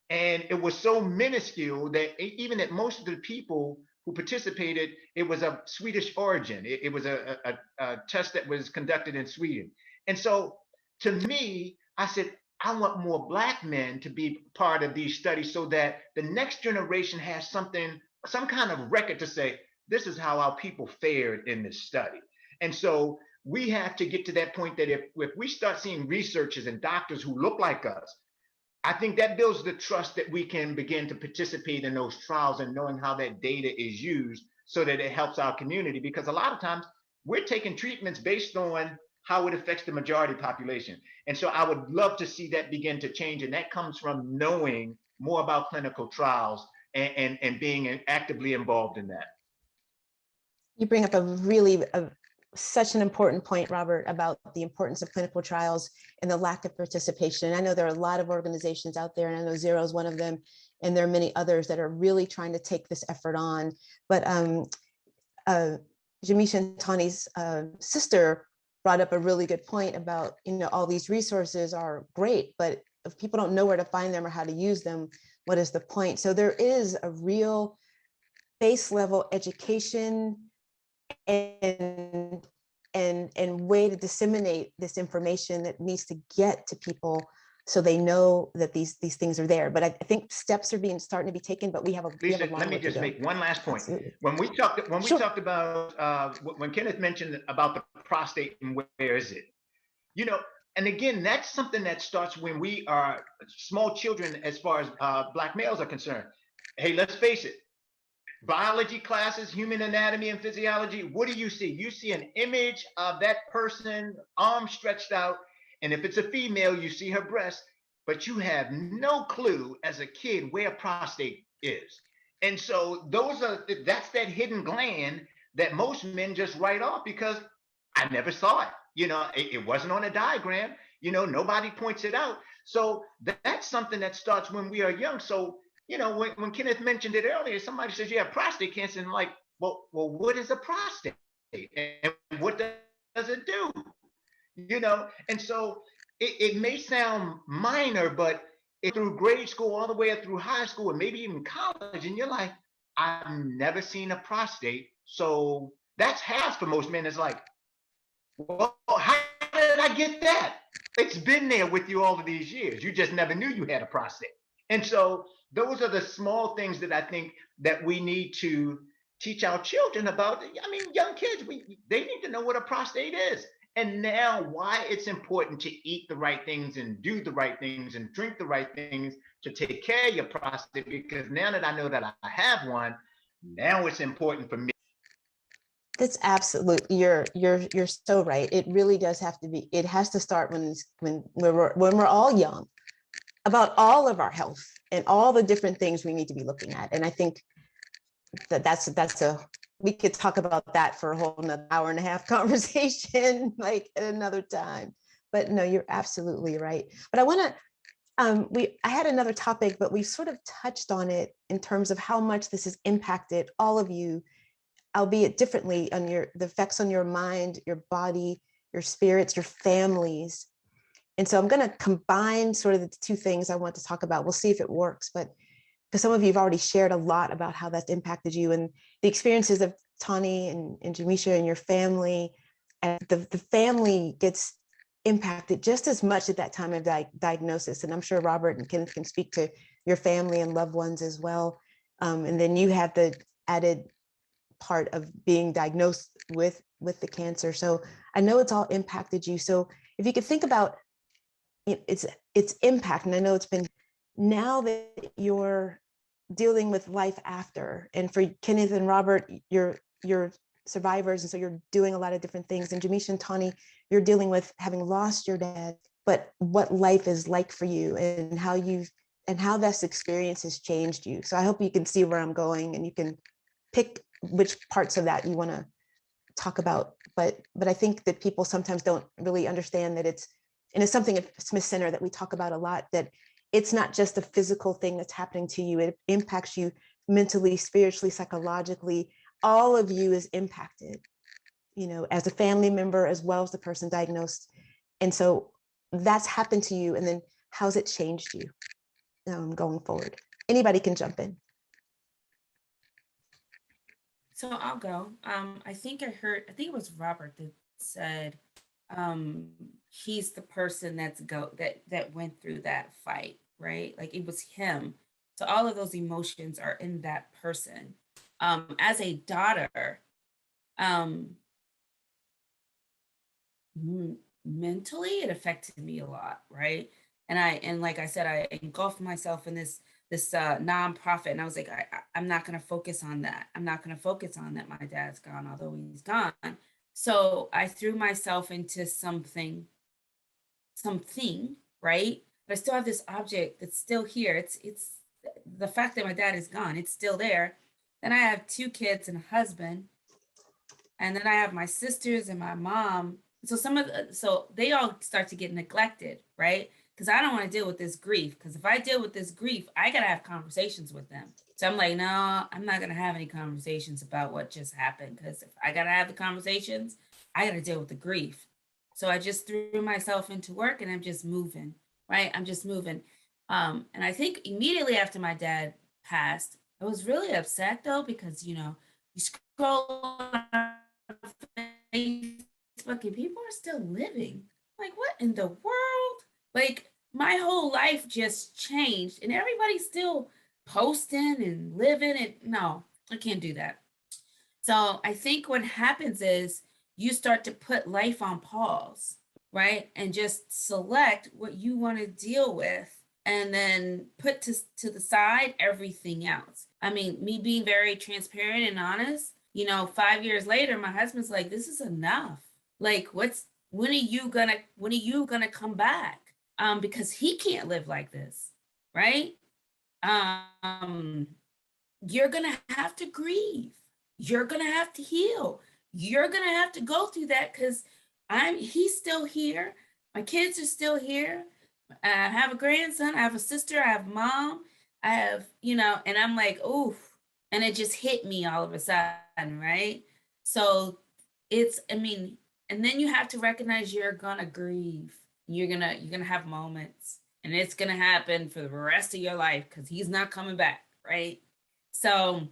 And it was so minuscule that even that most of the people who participated, it was of Swedish origin. It was a test that was conducted in Sweden. And so to me, I said, I want more Black men to be part of these studies so that the next generation has some kind of record to say, this is how our people fared in this study. And so we have to get to that point that if we start seeing researchers and doctors who look like us, I think that builds the trust that we can begin to participate in those trials and knowing how that data is used so that it helps our community. Because a lot of times we're taking treatments based on how it affects the majority population. And so I would love to see that begin to change. And that comes from knowing more about clinical trials and being actively involved in that. You bring up such an important point, Robert, about the importance of clinical trials and the lack of participation. I know there are a lot of organizations out there, and I know Zero is one of them, and there are many others that are really trying to take this effort on. But Jamecia and Tawny's sister brought up a really good point about, all these resources are great, but if people don't know where to find them or how to use them, what is the point? So there is a real base level education and way to disseminate this information that needs to get to people so they know that these things are there. But I think steps are starting to be taken, but we have a Lisa, long let me way to just go. make one last point. Absolutely. When we Sure. talked about when Kenneth mentioned about the prostate and where is it, and again, that's something that starts when we are small children as far as Black males are concerned. Hey, let's face it. Biology classes, human anatomy and physiology, what do you see? You see an image of that person, arm stretched out, and if it's a female, you see her breast, but you have no clue as a kid where prostate is. And so that's that hidden gland that most men just write off because I never saw it. It wasn't on a diagram. Nobody points it out. So that's something that starts when we are young. So when Kenneth mentioned it earlier, somebody says you have prostate cancer, and like, well, what is a prostate, and what does it do? And so it may sound minor, but through grade school all the way up through high school and maybe even college, and you're like, I've never seen a prostate. So that's half for most men. It's like, well, how did I get that? It's been there with you all of these years. You just never knew you had a prostate. And so those are the small things that I think that we need to teach our children about. I mean, young kids, they need to know what a prostate is. And now why it's important to eat the right things and do the right things and drink the right things to take care of your prostate. Because now that I know that I have one, now it's important for me. That's absolutely, you're so right. It really does have to be, it has to start when we're all young, about all of our health and all the different things we need to be looking at. And I think we could talk about that for a whole another hour and a half conversation, like at another time. But no, you're absolutely right. But I want to, I had another topic, but we sort of touched on it in terms of how much this has impacted all of you, albeit differently, on the effects on your mind, your body, your spirits, your families. And so I'm going to combine sort of the two things I want to talk about. We'll see if it works, but because some of you have already shared a lot about how that's impacted you and the experiences of Tawny and Jamecia and your family. And the family gets impacted just as much at that time of diagnosis. And I'm sure Robert and Kenneth can speak to your family and loved ones as well. And then you have the added part of being diagnosed with the cancer. So I know it's all impacted you. So if you could think about its impact, and I know it's been, now that you're dealing with life after, and for Kenneth and Robert, you're survivors, and so you're doing a lot of different things, and Jamecia and Tawny, you're dealing with having lost your dad, but what life is like for you and how this experience has changed you. So I hope you can see where I'm going and you can pick which parts of that you want to talk about. But I think that people sometimes don't really understand that it's something at Smith Center that we talk about a lot, that it's not just a physical thing that's happening to you. It impacts you mentally, spiritually, psychologically. All of you is impacted. as a family member as well as the person diagnosed. And so that's happened to you. And then how's it changed you going forward? Anybody can jump in. So I'll go. I think it was Robert that said he's the person that went through that fight, right? Like it was him. So all of those emotions are in that person. As a daughter, mentally it affected me a lot, right? And like I said, I engulfed myself in this nonprofit, and I was like, I'm not going to focus on that. I'm not going to focus on that. My dad's gone, although he's gone. So I threw myself into something, right? But I still have this object that's still here. It's the fact that my dad is gone. It's still there. Then I have 2 kids and a husband, and then I have my sisters and my mom. So they all start to get neglected, right? Because I don't want to deal with this grief. Because if I deal with this grief, I got to have conversations with them. So I'm like, no, I'm not going to have any conversations about what just happened. Because if I got to have the conversations, I got to deal with the grief. So I just threw myself into work, and I'm just moving, right? I'm just moving. And I think immediately after my dad passed, I was really upset though, because, you scroll on Facebook and people are still living. Like, what in the world? Like, my whole life just changed, and everybody's still posting and living it. No, I can't do that. So I think what happens is you start to put life on pause, right? And just select what you want to deal with, and then put to the side everything else. I mean, me being very transparent and honest, 5 years later, my husband's like, this is enough. Like, when are you gonna come back? Because he can't live like this, right? You're gonna have to grieve. You're gonna have to heal. You're gonna have to go through that, because he's still here. My kids are still here. I have a grandson. I have a sister. I have mom. I have, and I'm like, oof. And it just hit me all of a sudden, right? So and then you have to recognize you're gonna grieve. You're gonna have moments, and it's gonna happen for the rest of your life, because he's not coming back, right? So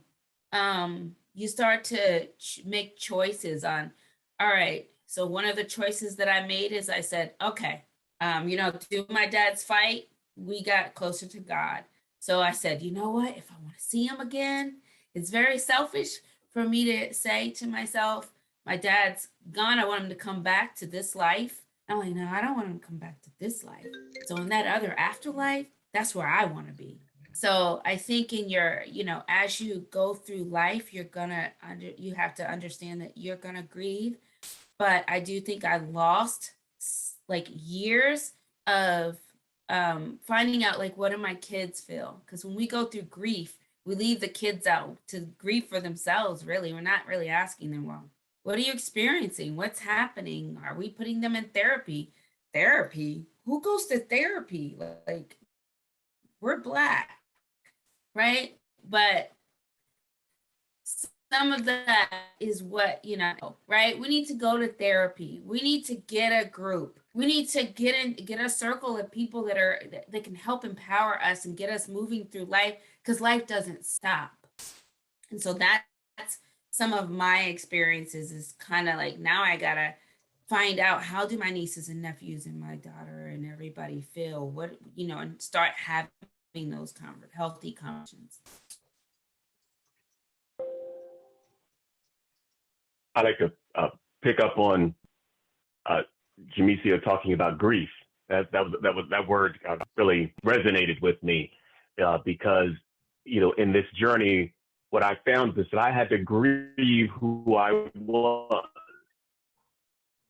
you start to make choices on, all right, so one of the choices that I made is I said, okay, through my dad's fight, we got closer to God. So I said, you know what, if I want to see him again, it's very selfish for me to say to myself, my dad's gone, I want him to come back to this life. I'm like, no, I don't want him to come back to this life. So in that other afterlife, that's where I want to be. So I think in your, as you go through life, you have to understand that you're gonna grieve. But I do think I lost like years of finding out, like, what do my kids feel? Because when we go through grief, we leave the kids out to grieve for themselves, really. We're not really asking them, well, what are you experiencing? What's happening? Are we putting them in therapy? Therapy? Who goes to therapy? Like, we're Black, right? But some of that is what, right? We need to go to therapy. We need to get a group. We need to get a circle of people that can help empower us and get us moving through life, because life doesn't stop. And so that's some of my experiences, is kind of like, now I gotta find out, how do my nieces and nephews and my daughter and everybody feel, what, and start having those healthy conversations. I like to pick up on Jamecia talking about grief. That word really resonated with me because, in this journey, what I found is that I had to grieve who I was.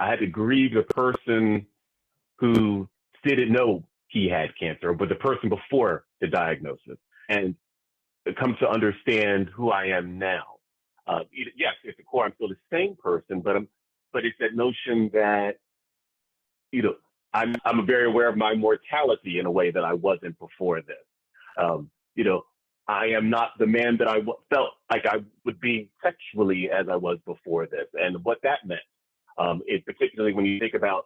I had to grieve the person who didn't know he had cancer, but the person before the diagnosis, and come to understand who I am now. Yes, at the core, I'm still the same person, but it's that notion that, I'm very aware of my mortality in a way that I wasn't before this. I am not the man that I felt like I would be sexually as I was before this, and what that meant. It particularly when you think about,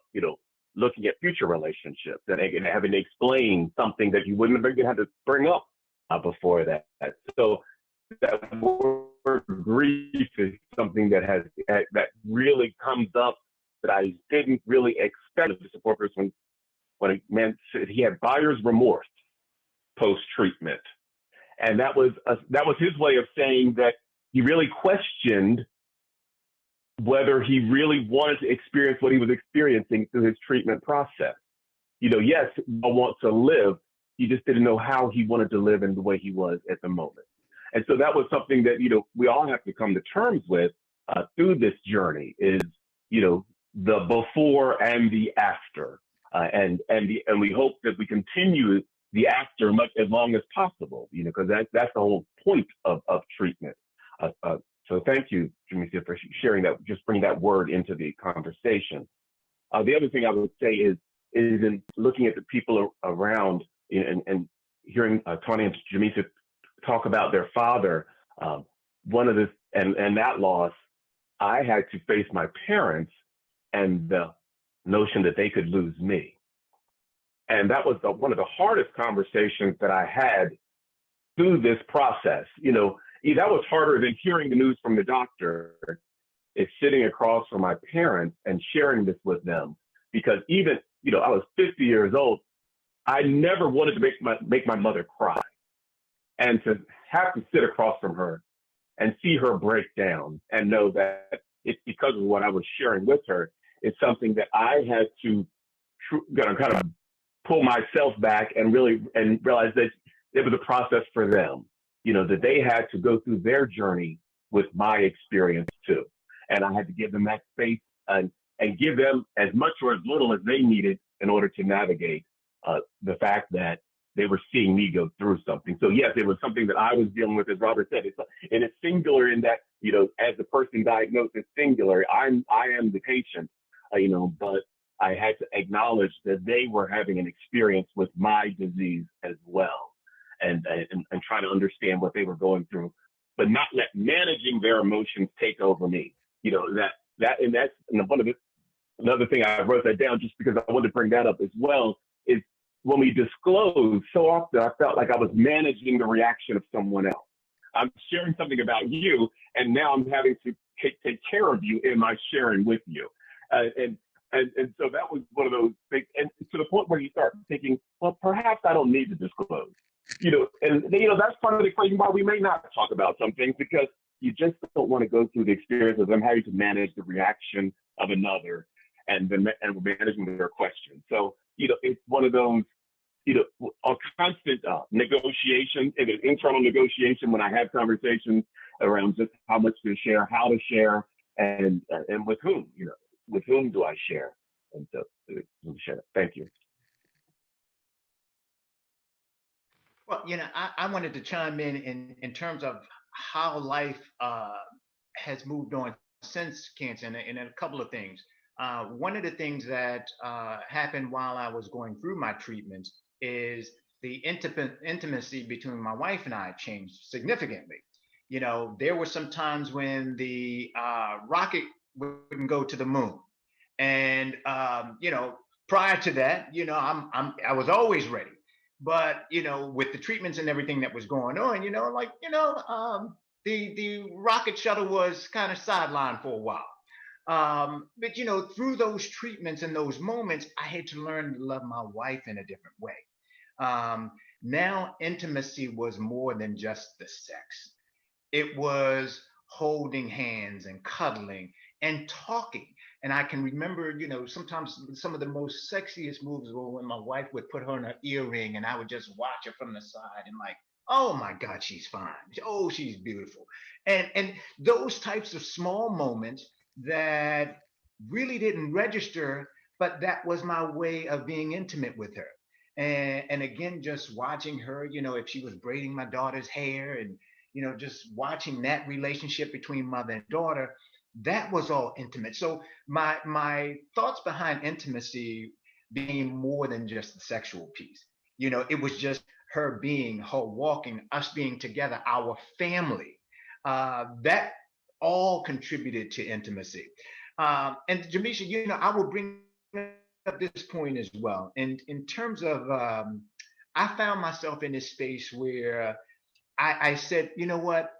looking at future relationships and having to explain something that you wouldn't have even had to bring up before that. So that word grief is something that really comes up that I didn't really expect as a support person when a man said he had buyer's remorse post-treatment. And that was his way of saying that he really questioned whether he really wanted to experience what he was experiencing through his treatment process. Yes, I want to live. He just didn't know how he wanted to live in the way he was at the moment. And so that was something that, we all have to come to terms with through this journey is, the before and the after. And we hope that we continue the after as long as possible, because that's the whole point of treatment. So thank you, Jamecia, for sharing that, just bring that word into the conversation. The other thing I would say is in looking at the people around and hearing Tawny and Jamecia talk about their father, and that loss, I had to face my parents and the notion that they could lose me. And that was one of the hardest conversations that I had through this process. That was harder than hearing the news from the doctor. It's sitting across from my parents and sharing this with them, because even, I was 50 years old. I never wanted to make my mother cry, and to have to sit across from her and see her break down and know that it's because of what I was sharing with her. It's something that I had to kind of pull myself back and realize that it was a process for them, that they had to go through their journey with my experience too. And I had to give them that space and give them as much or as little as they needed in order to navigate the fact that they were seeing me go through something. So yes, it was something that I was dealing with, as Robert said. And it's singular in that, as the person diagnosed, it's singular. I am the patient, but I had to acknowledge that they were having an experience with my disease as well, and try to understand what they were going through, but not let managing their emotions take over me. Another thing I wrote that down just because I wanted to bring that up as well is when we disclose, so often I felt like I was managing the reaction of someone else. I'm sharing something about you, and now I'm having to take care of you in my sharing with you. And so that was one of those things, and to the point where you start thinking, well, perhaps I don't need to disclose. That's part of the equation why we may not talk about some things, because you just don't want to go through the experience of them having to manage the reaction of another and managing their questions. So, it's one of those, a constant negotiation, and an internal negotiation when I have conversations around just how much to share, how to share, and with whom, with whom do I share? And so, share. Thank you. Well, I wanted to chime in terms of how life has moved on since cancer, and a couple of things. One of the things that happened while I was going through my treatment is the intimacy between my wife and I changed significantly. There were some times when the rocket wouldn't go to the moon, and prior to that, I was always ready. But with the treatments and everything that was going on, the rocket shuttle was kind of sidelined for a while. But through those treatments and those moments, I had to learn to love my wife in a different way. Now intimacy was more than just the sex. It was holding hands and cuddling and talking. And I can remember, sometimes some of the most sexiest moves were when my wife would put her in her earring and I would just watch her from the side and like, oh my God, she's fine. Oh, she's beautiful. And those types of small moments that really didn't register, but that was my way of being intimate with her. And again, just watching her, if she was braiding my daughter's hair and, just watching that relationship between mother and daughter, that was all intimate. So my thoughts behind intimacy being more than just the sexual piece, it was just her being, her walking, us being together, our family, that all contributed to intimacy. And Jamecia, you know, I will bring up this point as well. And in terms of, I found myself in this space where I said, you know what?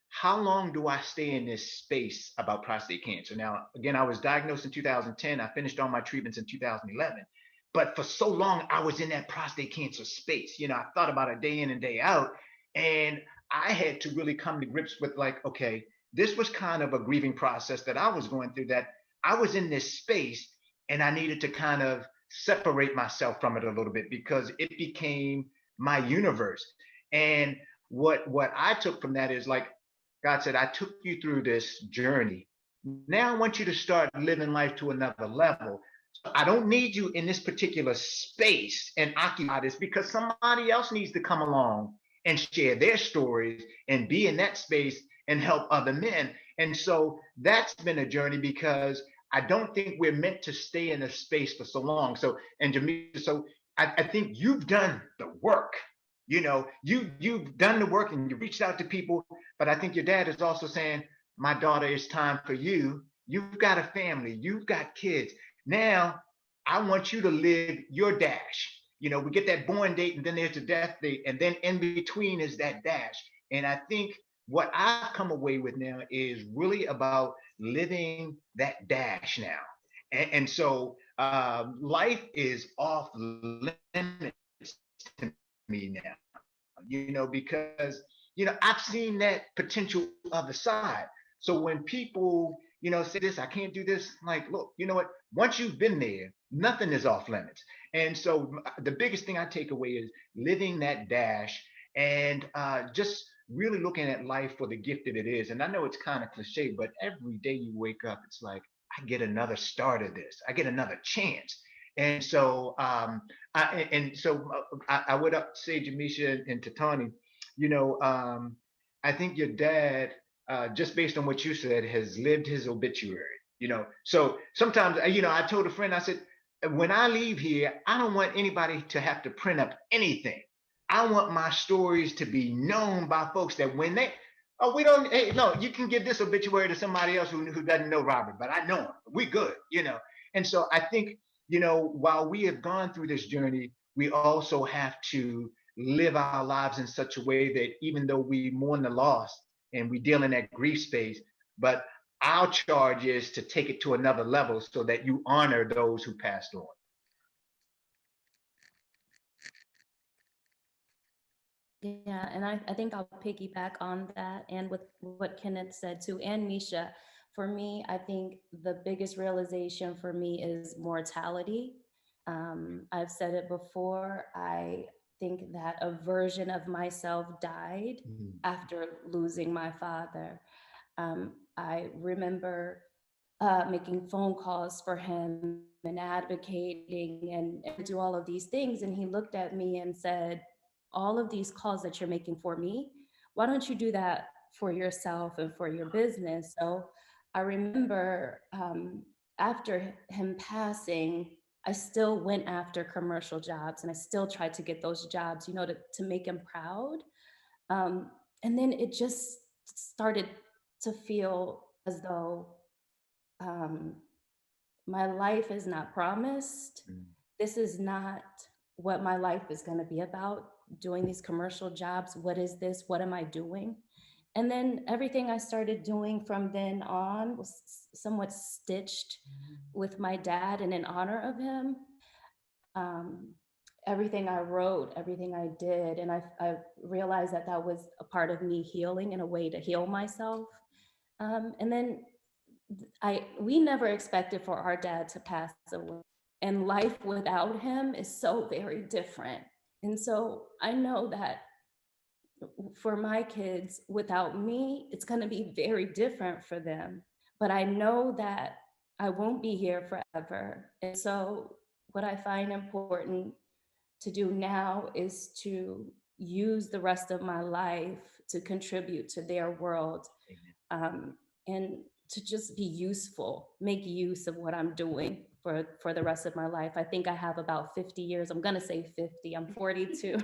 How long do I stay in this space about prostate cancer? Now, again, I was diagnosed in 2010. I finished all my treatments in 2011. But for so long, I was in that prostate cancer space. You know, I thought about it day in and day out. And I had to really come to grips with, like, okay, this was kind of a grieving process that I was going through, that I was in this space and I needed to kind of separate myself from it a little bit because it became my universe. And what I took from that is, like God said, I took you through this journey. Now I want you to start living life to another level. So I don't need you in this particular space and occupy this, because somebody else needs to come along and share their stories and be in that space and help other men. And so that's been a journey, because I don't think we're meant to stay in a space for so long. So, and Jamecia, so I think you've done the work. You know, you've done the work and you reached out to people, but I think your dad is also saying, my daughter, it's time for you. You've got a family, you've got kids. Now I want you to live your dash. You know, we get that born date and then there's the death date, and then in between is that dash. And I think what I've come away with now is really about living that dash now. And so life is off limits to me now, you know, because, you know, I've seen that potential other side. So when people, you know, say this, I can't do this, like, look, you know what, once you've been there, nothing is off limits. And so the biggest thing I take away is living that dash, and just really looking at life for the gift that it is. And I know it's kind of cliche, but every day you wake up, it's like, I get another start of this, I get another chance. And so, I would say, Jamecia and Tawny, you know, I think your dad, just based on what you said, has lived his obituary. You know, so sometimes, you know, I told a friend, I said, when I leave here, I don't want anybody to have to print up anything. I want my stories to be known by folks, that when they, oh, we don't, hey, no, you can give this obituary to somebody else who doesn't know Robert, but I know him. We good, you know. And so I think, you know, while we have gone through this journey, we also have to live our lives in such a way that even though we mourn the loss and we deal in that grief space, but our charge is to take it to another level so that you honor those who passed on. Yeah, and I think I'll piggyback on that, and with what Kenneth said too, and Misha. For me, I think the biggest realization for me is mortality. I've said it before, I think that a version of myself died after losing my father. I remember making phone calls for him and advocating and do all of these things. And he looked at me and said, all of these calls that you're making for me, why don't you do that for yourself and for your business? So I remember after him passing, I still went after commercial jobs, and I still tried to get those jobs, you know, to make him proud. And then it just started to feel as though my life is not promised. This is not what my life is going to be about, doing these commercial jobs. What is this? What am I doing? And then everything I started doing from then on was somewhat stitched with my dad and in honor of him. Everything I wrote, everything I did, and I realized that that was a part of me healing, in a way to heal myself. And then we never expected for our dad to pass away, and life without him is so very different. And so I know that for my kids, without me, it's going to be very different for them. But I know that I won't be here forever. And so what I find important to do now is to use the rest of my life to contribute to their world, and to just be useful, make use of what I'm doing for the rest of my life. I think I have about 50 years. I'm gonna say 50, I'm 42.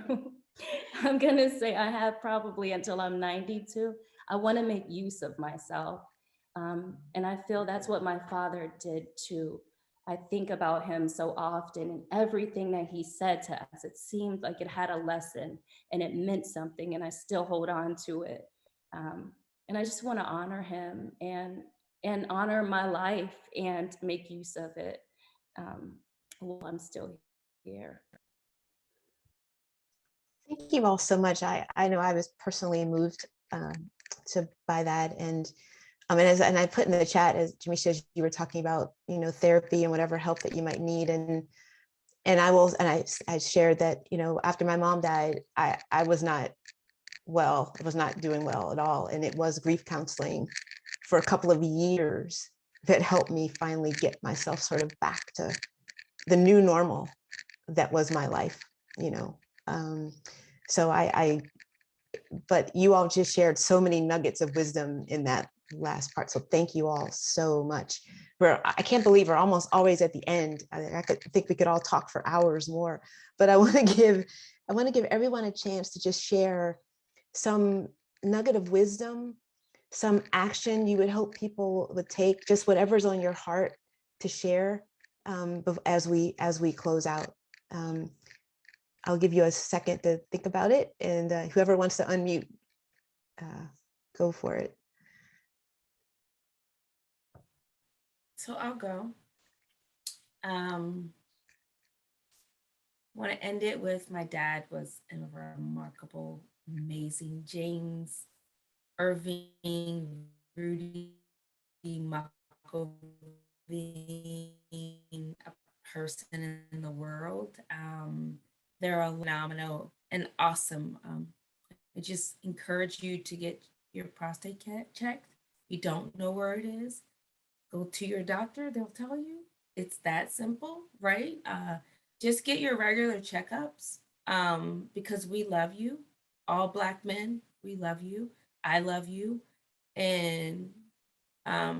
I'm gonna say I have probably until I'm 92. I wanna make use of myself. And I feel that's what my father did too. I think about him so often, and everything that he said to us, it seemed like it had a lesson and it meant something, and I still hold on to it. And I just wanna honor him and honor my life and make use of it while I'm still here. Thank you all so much. I know I was personally moved by that, and and I put in the chat, as Jamecia, as you were talking about, therapy and whatever help that you might need, and I shared that, after my mom died, I was not well. I was not doing well at all, and it was grief counseling for a couple of years that helped me finally get myself sort of back to the new normal that was my life, so but you all just shared so many nuggets of wisdom in that last part. So thank you all so much. I can't believe we're almost always at the end. I think we could all talk for hours more, but I want to give everyone a chance to just share some nugget of wisdom, some action you would hope people would take, just whatever's on your heart to share as we close out. I'll give you a second to think about it, and whoever wants to unmute, go for it. So I'll go. Want to end it with, my dad was a remarkable, amazing James Irving Rudy Muckelvene, a person in the world. They're phenomenal and awesome. I just encourage you to get your prostate checked. You don't know where it is, go to your doctor, they'll tell you. It's that simple, right? Just get your regular checkups, because we love you. All Black men, we love you. I love you. And I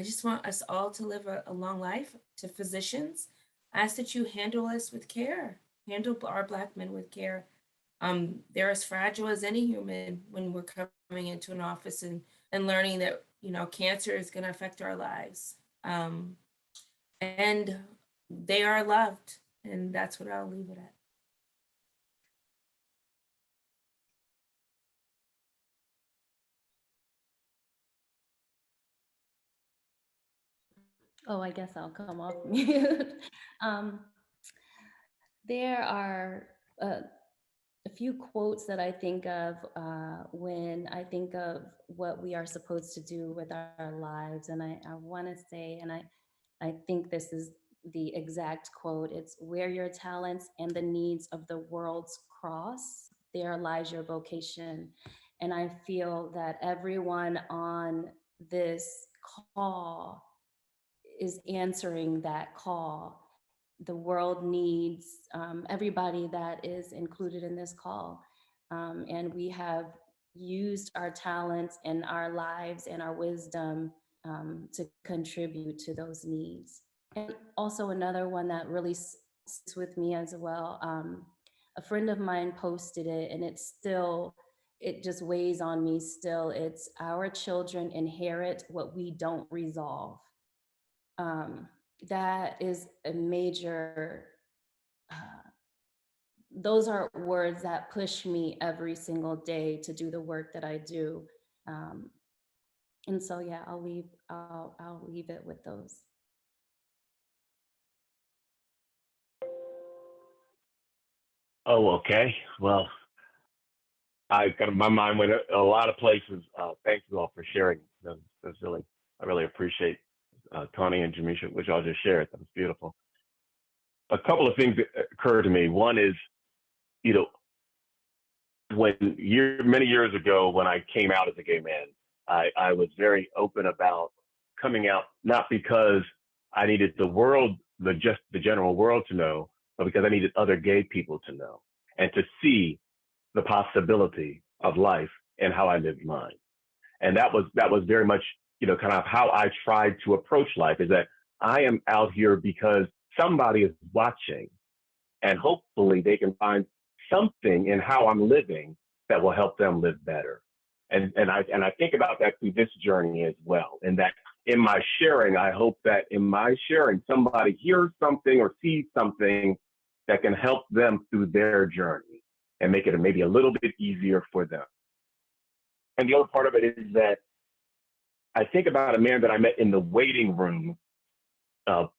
just want us all to live a long life. To physicians, I ask that you handle us with care. Handle our Black men with care. They're as fragile as any human when we're coming into an office and learning that, cancer is going to affect our lives. And they are loved. And that's what I'll leave it at. Oh, I guess I'll come off mute. There are a few quotes that I think of when I think of what we are supposed to do with our lives. And I want to say, and I think this is the exact quote, it's, where your talents and the needs of the world's cross, there lies your vocation. And I feel that everyone on this call is answering that call. The world needs everybody that is included in this call. And we have used our talents and our lives and our wisdom to contribute to those needs. And also another one that really sits with me as well, a friend of mine posted it, and it just weighs on me still. It's, our children inherit what we don't resolve. That is a major, those are words that push me every single day to do the work that I do. And so, yeah, I'll leave it with those. Oh, okay. Well, my mind went a lot of places. Thank you all for sharing. That's really, I really appreciate Tawny and Jamecia, which y'all just shared. That was beautiful. A couple of things that occurred to me. One is, many years ago, when I came out as a gay man, I was very open about coming out, not because I needed the general world to know, but because I needed other gay people to know and to see the possibility of life and how I lived mine. And that was very much, kind of how I tried to approach life, is that I am out here because somebody is watching, and hopefully they can find something in how I'm living that will help them live better. And I think about that through this journey as well. And that in my sharing, I hope that in my sharing, somebody hears something or sees something that can help them through their journey and make it maybe a little bit easier for them. And the other part of it is that I think about a man that I met in the waiting room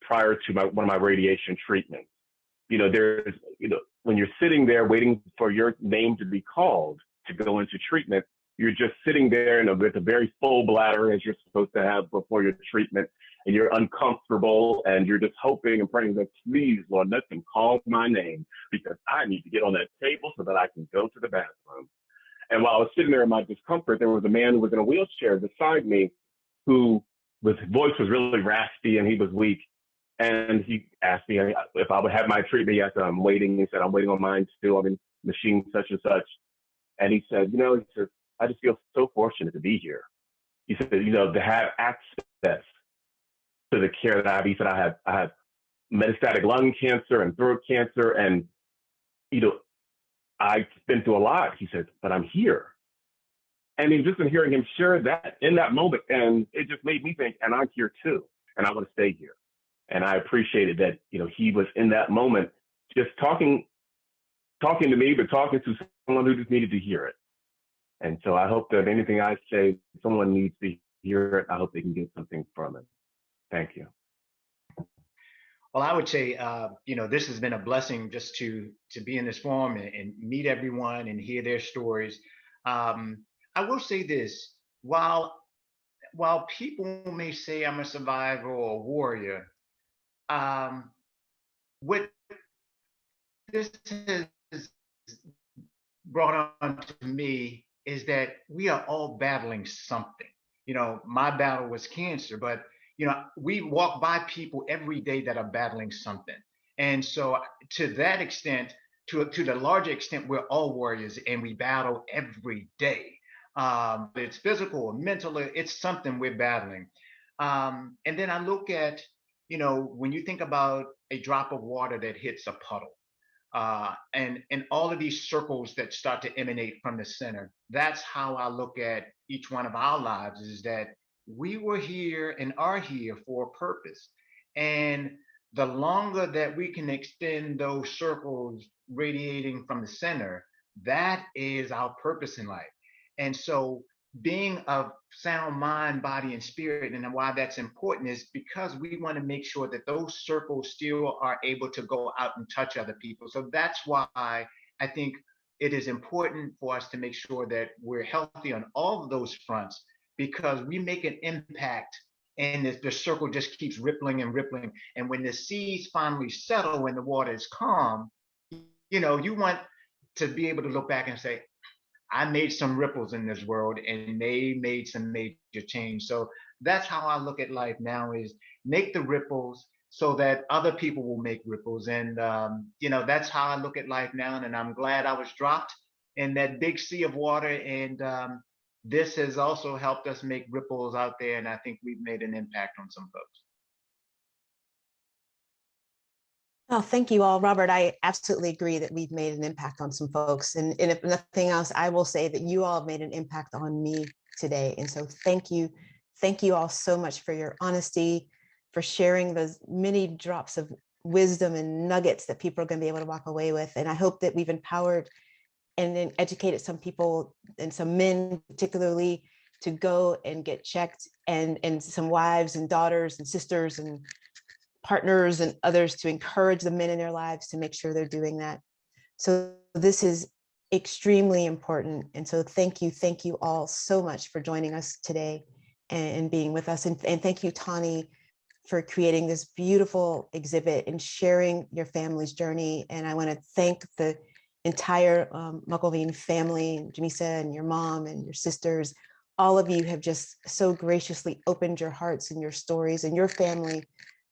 prior to one of my radiation treatments. There's, when you're sitting there waiting for your name to be called to go into treatment, you're just sitting there with a very full bladder, as you're supposed to have before your treatment, and you're uncomfortable, and you're just hoping and praying that, please, Lord, let them call my name, because I need to get on that table so that I can go to the bathroom. And while I was sitting there in my discomfort, there was a man who was in a wheelchair beside me who his voice was really raspy and he was weak. And he asked me if I would have my treatment. Yes, I'm waiting. He said, I'm waiting on mine still. I'm in machine such and such. And he said, I just feel so fortunate to be here. He said, to have access to the care that I have. He said, I have metastatic lung cancer and throat cancer. And, I've been through a lot. He said, but I'm here. And just in hearing him share that in that moment, and it just made me think, and I'm here too, and I want to stay here. And I appreciated that, he was in that moment just talking to me, but talking to someone who just needed to hear it. And so I hope that anything I say, someone needs to hear it. I hope they can get something from it. Thank you. Well, I would say, this has been a blessing just to be in this forum and meet everyone and hear their stories. I will say this, while people may say I'm a survivor or a warrior, what this has brought on to me is that we are all battling something. My battle was cancer, but we walk by people every day that are battling something. And so to that extent, to the larger extent, we're all warriors and we battle every day. It's physical or mental, it's something we're battling. And then I look at, when you think about a drop of water that hits a puddle, and all of these circles that start to emanate from the center, that's how I look at each one of our lives, is that we were here and are here for a purpose. And the longer that we can extend those circles radiating from the center, that is our purpose in life. And so being of sound mind, body, and spirit, and why that's important is because we want to make sure that those circles still are able to go out and touch other people. So that's why I think it is important for us to make sure that we're healthy on all of those fronts, because we make an impact and the circle just keeps rippling and rippling. And when the seas finally settle, when the water is calm, you want to be able to look back and say, I made some ripples in this world and they made some major change. So that's how I look at life now, is make the ripples so that other people will make ripples. And, that's how I look at life now. And I'm glad I was dropped in that big sea of water. And this has also helped us make ripples out there. And I think we've made an impact on some folks. Oh, thank you all. Robert, I absolutely agree that we've made an impact on some folks. And if nothing else, I will say that you all have made an impact on me today. And so thank you. Thank you all so much for your honesty, for sharing those many drops of wisdom and nuggets that people are going to be able to walk away with. And I hope that we've empowered and then educated some people, and some men particularly, to go and get checked, and some wives and daughters and sisters and partners and others to encourage the men in their lives to make sure they're doing that. So this is extremely important. And so thank you all so much for joining us today and being with us. And thank you, Tawny, for creating this beautiful exhibit and sharing your family's journey. And I want to thank the entire Muckelvene family, Jamecia and your mom and your sisters. All of you have just so graciously opened your hearts and your stories and your family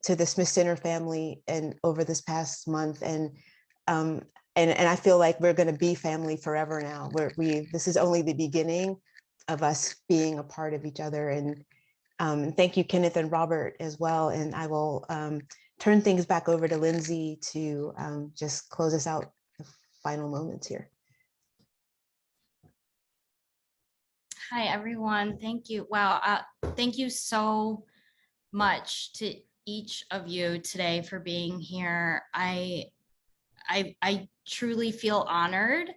to the Smith Center family and over this past month. And I feel like we're going to be family forever now. This is only the beginning of us being a part of each other. And And thank you, Kenneth and Robert as well. And I will turn things back over to Lindsay to just close us out the final moments here. Hi, everyone. Thank you. Wow. Thank you so much to each of you today for being here. I truly feel honored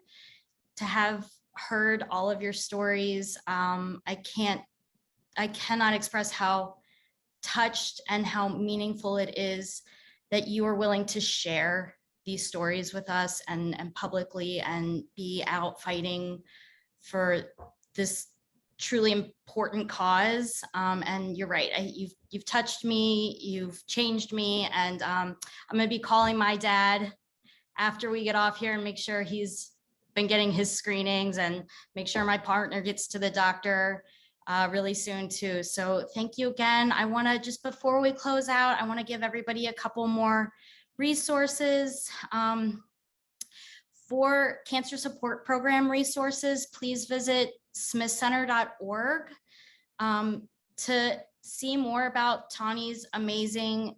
to have heard all of your stories. I cannot express how touched and how meaningful it is that you are willing to share these stories with us and publicly and be out fighting for this truly important cause. And you're right, you've touched me, you've changed me, and I'm gonna be calling my dad after we get off here and make sure he's been getting his screenings and make sure my partner gets to the doctor really soon too. So thank you again. I want to, just before we close out, I want to give everybody a couple more resources. For cancer support program resources, please visit smithcenter.org to see more about Tawny's amazing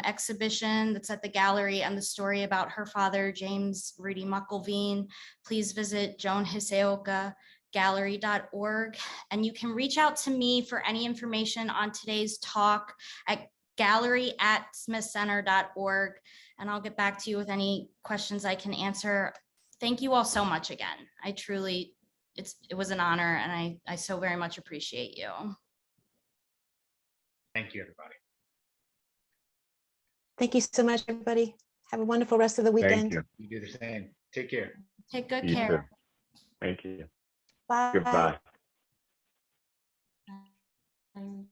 exhibition that's at the gallery and the story about her father, James Rudy Muckelvene. Please visit joanhiseokagallery.org. And you can reach out to me for any information on today's talk at gallery@smithcenter.org. And I'll get back to you with any questions I can answer. Thank you all so much again. I truly, it was an honor, and I so very much appreciate you. Thank you, everybody. Thank you so much, everybody. Have a wonderful rest of the weekend. Thank you. You do the same. Take care. Take good You care. too. Thank you. Bye. Goodbye. Bye.